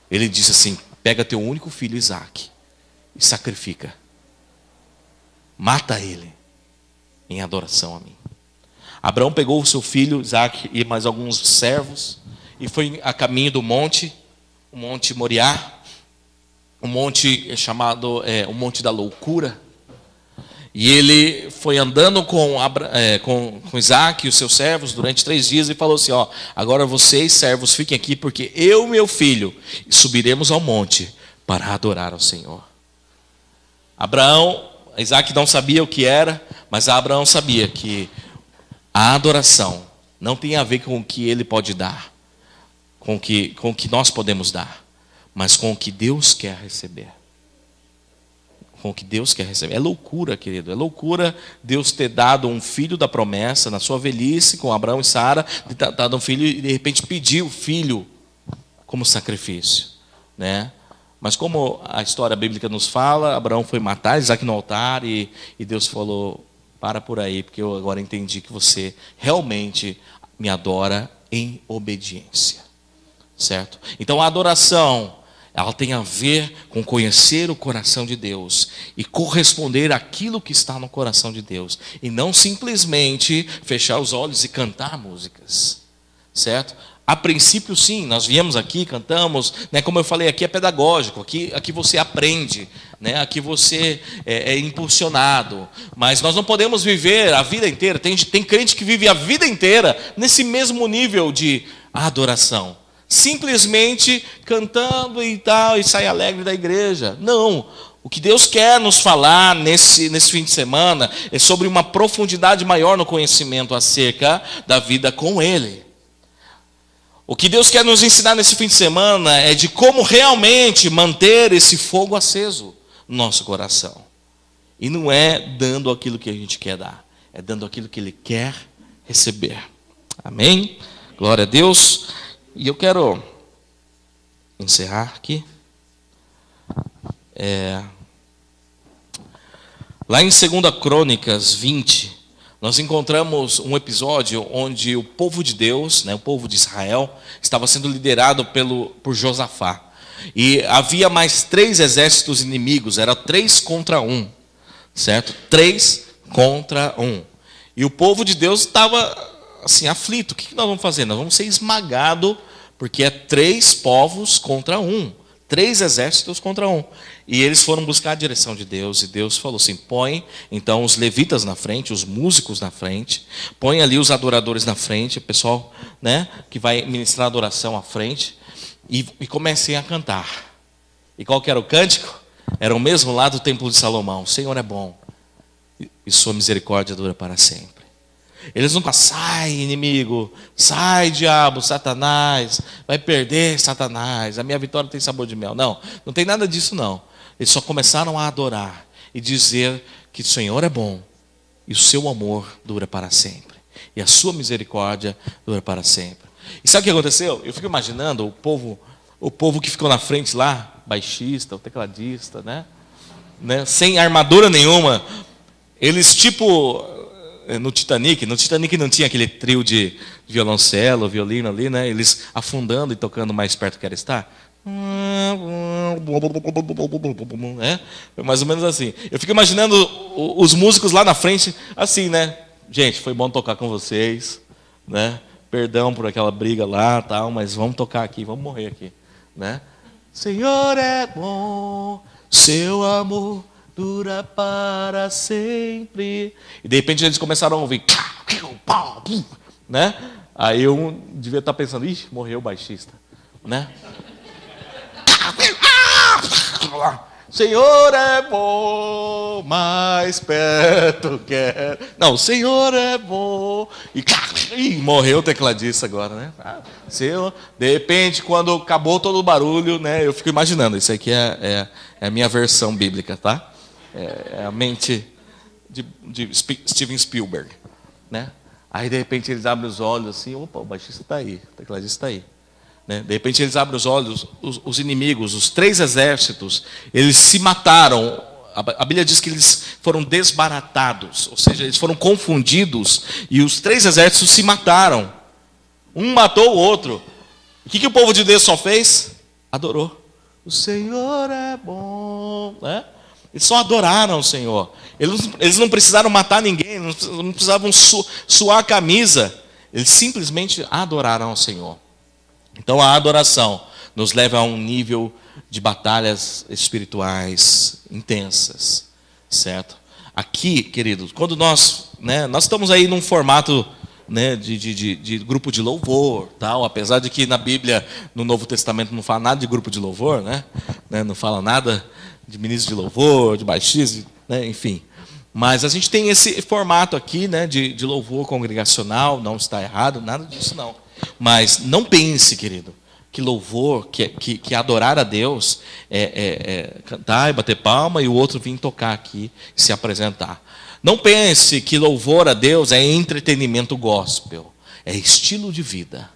Ele disse assim, pega teu único filho Isaque e sacrifica. Mata ele em adoração a mim. Abraão pegou o seu filho Isaque e mais alguns servos e foi a caminho do monte, o Monte Moriá. Um monte chamado o Monte da Loucura. E ele foi andando com Isaque e os seus servos durante 3 dias e falou assim, agora vocês servos fiquem aqui porque eu e meu filho subiremos ao monte para adorar ao Senhor. Isaque não sabia o que era, mas Abraão sabia que a adoração não tem a ver com o que ele pode dar, com o que nós podemos dar, mas com o que Deus quer receber. Com o que Deus quer receber. É loucura, querido. É loucura Deus ter dado um filho da promessa na sua velhice com Abraão e Sara, ter dado um filho e de repente pedir o filho como sacrifício, né? Mas como a história bíblica nos fala, Abraão foi matar Isaque no altar e Deus falou, para por aí, porque eu agora entendi que você realmente me adora em obediência. Certo? Então a adoração, ela tem a ver com conhecer o coração de Deus e corresponder àquilo que está no coração de Deus. E não simplesmente fechar os olhos e cantar músicas. Certo? A princípio sim, nós viemos aqui, cantamos, né, como eu falei, aqui é pedagógico, aqui você aprende, né, aqui você é impulsionado. Mas nós não podemos viver a vida inteira, tem crente que vive a vida inteira nesse mesmo nível de adoração. Simplesmente cantando e tal, e sai alegre da igreja. Não, o que Deus quer nos falar nesse fim de semana é sobre uma profundidade maior no conhecimento acerca da vida com Ele. O que Deus quer nos ensinar nesse fim de semana é de como realmente manter esse fogo aceso no nosso coração. E não é dando aquilo que a gente quer dar, é dando aquilo que Ele quer receber. Amém? Glória a Deus. E eu quero encerrar aqui. Lá em 2 Crônicas 20, nós encontramos um episódio onde o povo de Deus, o povo de Israel, estava sendo liderado por Josafá. E havia mais 3 exércitos inimigos, era 3 contra 1, certo? 3 contra 1. E o povo de Deus estava assim, aflito. O que nós vamos fazer? Nós vamos ser esmagados, porque é 3 povos contra 1. 3 exércitos contra 1. E eles foram buscar a direção de Deus. E Deus falou assim, põe então os levitas na frente, os músicos na frente. Põe ali os adoradores na frente, o pessoal que vai ministrar adoração à frente. E comecem a cantar. E qual que era o cântico? Era o mesmo lá do templo de Salomão. O Senhor é bom. E sua misericórdia dura para sempre. Eles não falam, sai inimigo, sai diabo, Satanás, vai perder Satanás, a minha vitória tem sabor de mel. Não tem nada disso não. Eles só começaram a adorar e dizer que o Senhor é bom e o seu amor dura para sempre. E a sua misericórdia dura para sempre. E sabe o que aconteceu? Eu fico imaginando o povo que ficou na frente lá, baixista, o tecladista, sem armadura nenhuma. Eles no Titanic não tinha aquele trio de violoncelo, violino ali, eles afundando e tocando mais perto que era estar. Foi mais ou menos assim. Eu fico imaginando os músicos lá na frente, assim, gente, foi bom tocar com vocês, perdão por aquela briga lá, tal, mas vamos tocar aqui, vamos morrer aqui, Senhor é bom, seu amor dura para sempre. E de repente eles começaram a ouvir, Aí eu devia estar pensando, ixi, morreu o baixista, Senhor é bom, mais perto quer. Não, o Senhor é bom. E morreu o tecladista agora, Senhor, de repente, quando acabou todo o barulho, eu fico imaginando, isso aqui é a minha versão bíblica, tá? É a mente de Steven Spielberg, Aí de repente eles abrem os olhos assim, opa, o baixista está aí, o tecladista está aí, De repente eles abrem os olhos, os inimigos, os 3 exércitos, eles se mataram. A Bíblia diz que eles foram desbaratados, ou seja, eles foram confundidos e os 3 exércitos se mataram. Um matou o outro. O que o povo de Deus só fez? Adorou. O Senhor é bom, Eles só adoraram o Senhor. Eles não precisaram matar ninguém, não precisavam suar a camisa. Eles simplesmente adoraram ao Senhor. Então a adoração nos leva a um nível de batalhas espirituais intensas, certo? Aqui, queridos, quando nós estamos aí num formato de grupo de louvor, tal, apesar de que na Bíblia, no Novo Testamento, não fala nada de grupo de louvor, não fala nada de ministro de louvor, de baixista, enfim. Mas a gente tem esse formato aqui, de louvor congregacional, não está errado, nada disso não. Mas não pense, querido, que louvor, que adorar a Deus é cantar e bater palma e o outro vir tocar aqui e se apresentar. Não pense que louvor a Deus é entretenimento gospel. É estilo de vida.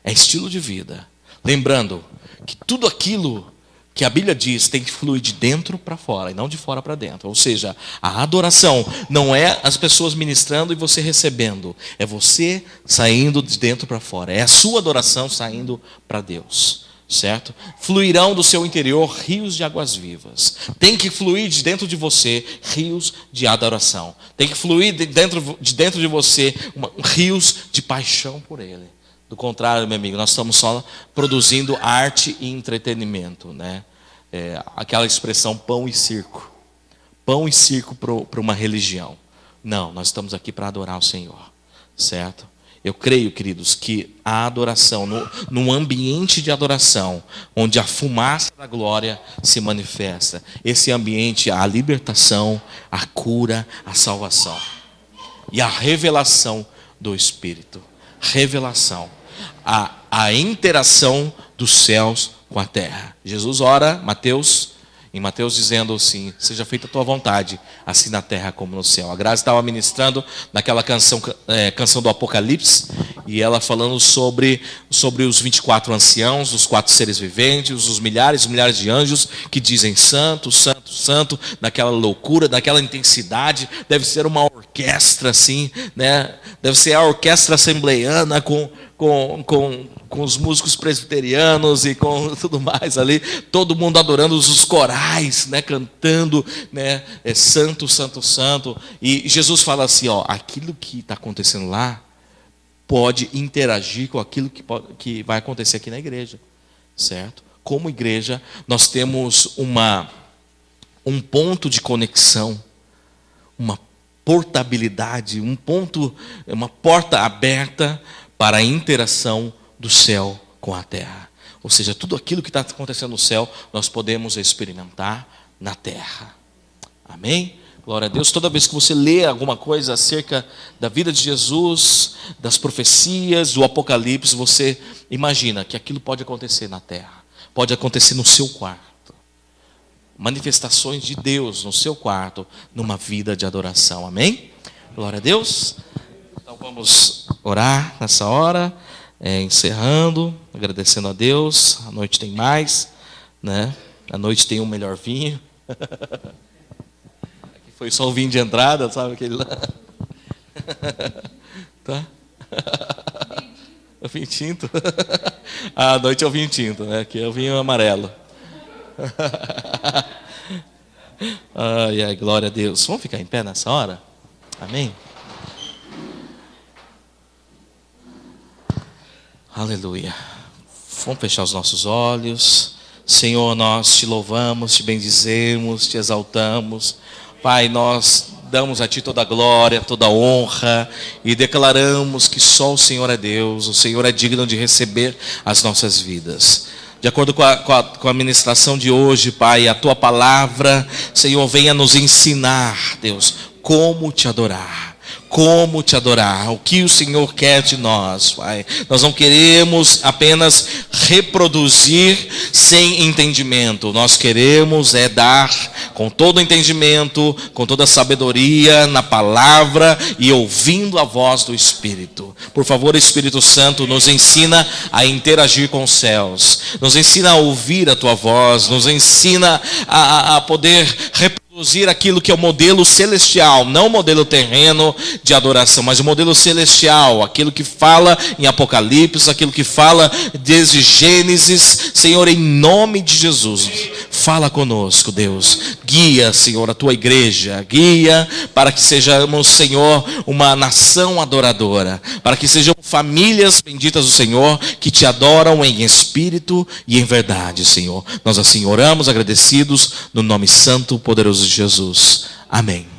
É estilo de vida. Lembrando que tudo aquilo que a Bíblia diz tem que fluir de dentro para fora e não de fora para dentro. Ou seja, a adoração não é as pessoas ministrando e você recebendo. É você saindo de dentro para fora. É a sua adoração saindo para Deus. Certo? Fluirão do seu interior rios de águas vivas. Tem que fluir de dentro de você rios de adoração. Tem que fluir de dentro de você rios de paixão por Ele. Do contrário, meu amigo, nós estamos só produzindo arte e entretenimento, aquela expressão pão e circo. Pão e circo para uma religião. Não, nós estamos aqui para adorar o Senhor, certo? Eu creio, queridos, que a adoração, num ambiente de adoração, onde a fumaça da glória se manifesta, esse ambiente, a libertação, a cura, a salvação e a revelação do Espírito. Revelação. a interação dos céus com a terra. Jesus ora, em Mateus dizendo assim: seja feita a tua vontade, assim na terra como no céu. A Grazi estava ministrando naquela canção do Apocalipse, e ela falando sobre os 24 anciãos, os 4 seres viventes, os milhares e milhares de anjos que dizem santo, santo, santo, naquela loucura, naquela intensidade. Deve ser uma orquestra assim, né? Deve ser a orquestra assembleiana com os músicos presbiterianos e com tudo mais ali, todo mundo adorando, os corais, né, cantando, né, santo, santo, santo. E Jesus fala assim, aquilo que está acontecendo lá pode interagir com aquilo que vai acontecer aqui na igreja, certo? Como igreja, nós temos um ponto de conexão, uma portabilidade, uma porta aberta para a interação do céu com a terra. Ou seja, tudo aquilo que está acontecendo no céu, nós podemos experimentar na terra. Amém? Glória a Deus. Toda vez que você lê alguma coisa acerca da vida de Jesus, das profecias, do Apocalipse, você imagina que aquilo pode acontecer na terra. Pode acontecer no seu quarto. Manifestações de Deus no seu quarto, numa vida de adoração. Amém? Glória a Deus. Então vamos orar nessa hora, encerrando, agradecendo a Deus. A noite tem mais, né? A noite tem um melhor vinho. Aqui foi só o vinho de entrada, sabe aquele lá? Tá? O vinho tinto. A noite é o vinho tinto, né? Aqui é o vinho amarelo. Ai, glória a Deus. Vamos ficar em pé nessa hora? Amém? Aleluia. Vamos fechar os nossos olhos. Senhor, nós te louvamos, te bendizemos, te exaltamos. Pai, nós damos a Ti toda a glória, toda a honra e declaramos que só o Senhor é Deus, o Senhor é digno de receber as nossas vidas. De acordo com a ministração de hoje, Pai, a Tua palavra, Senhor, venha nos ensinar, Deus, como Te adorar. Como Te adorar, o que o Senhor quer de nós, Pai. Nós não queremos apenas reproduzir sem entendimento. Nós queremos dar com todo entendimento, com toda sabedoria na palavra e ouvindo a voz do Espírito. Por favor, Espírito Santo, nos ensina a interagir com os céus. Nos ensina a ouvir a Tua voz. Nos ensina a poder reproduzir aquilo que é o modelo celestial, não o modelo terreno de adoração, mas o modelo celestial, aquilo que fala em Apocalipse, aquilo que fala desde Gênesis. Senhor, em nome de Jesus, fala conosco, Deus. Guia, Senhor, a Tua igreja, guia para que sejamos, Senhor, uma nação adoradora, para que sejamos famílias benditas do Senhor, que Te adoram em espírito e em verdade, Senhor. Nós assim oramos, agradecidos, no nome santo, poderoso de Jesus. Amém.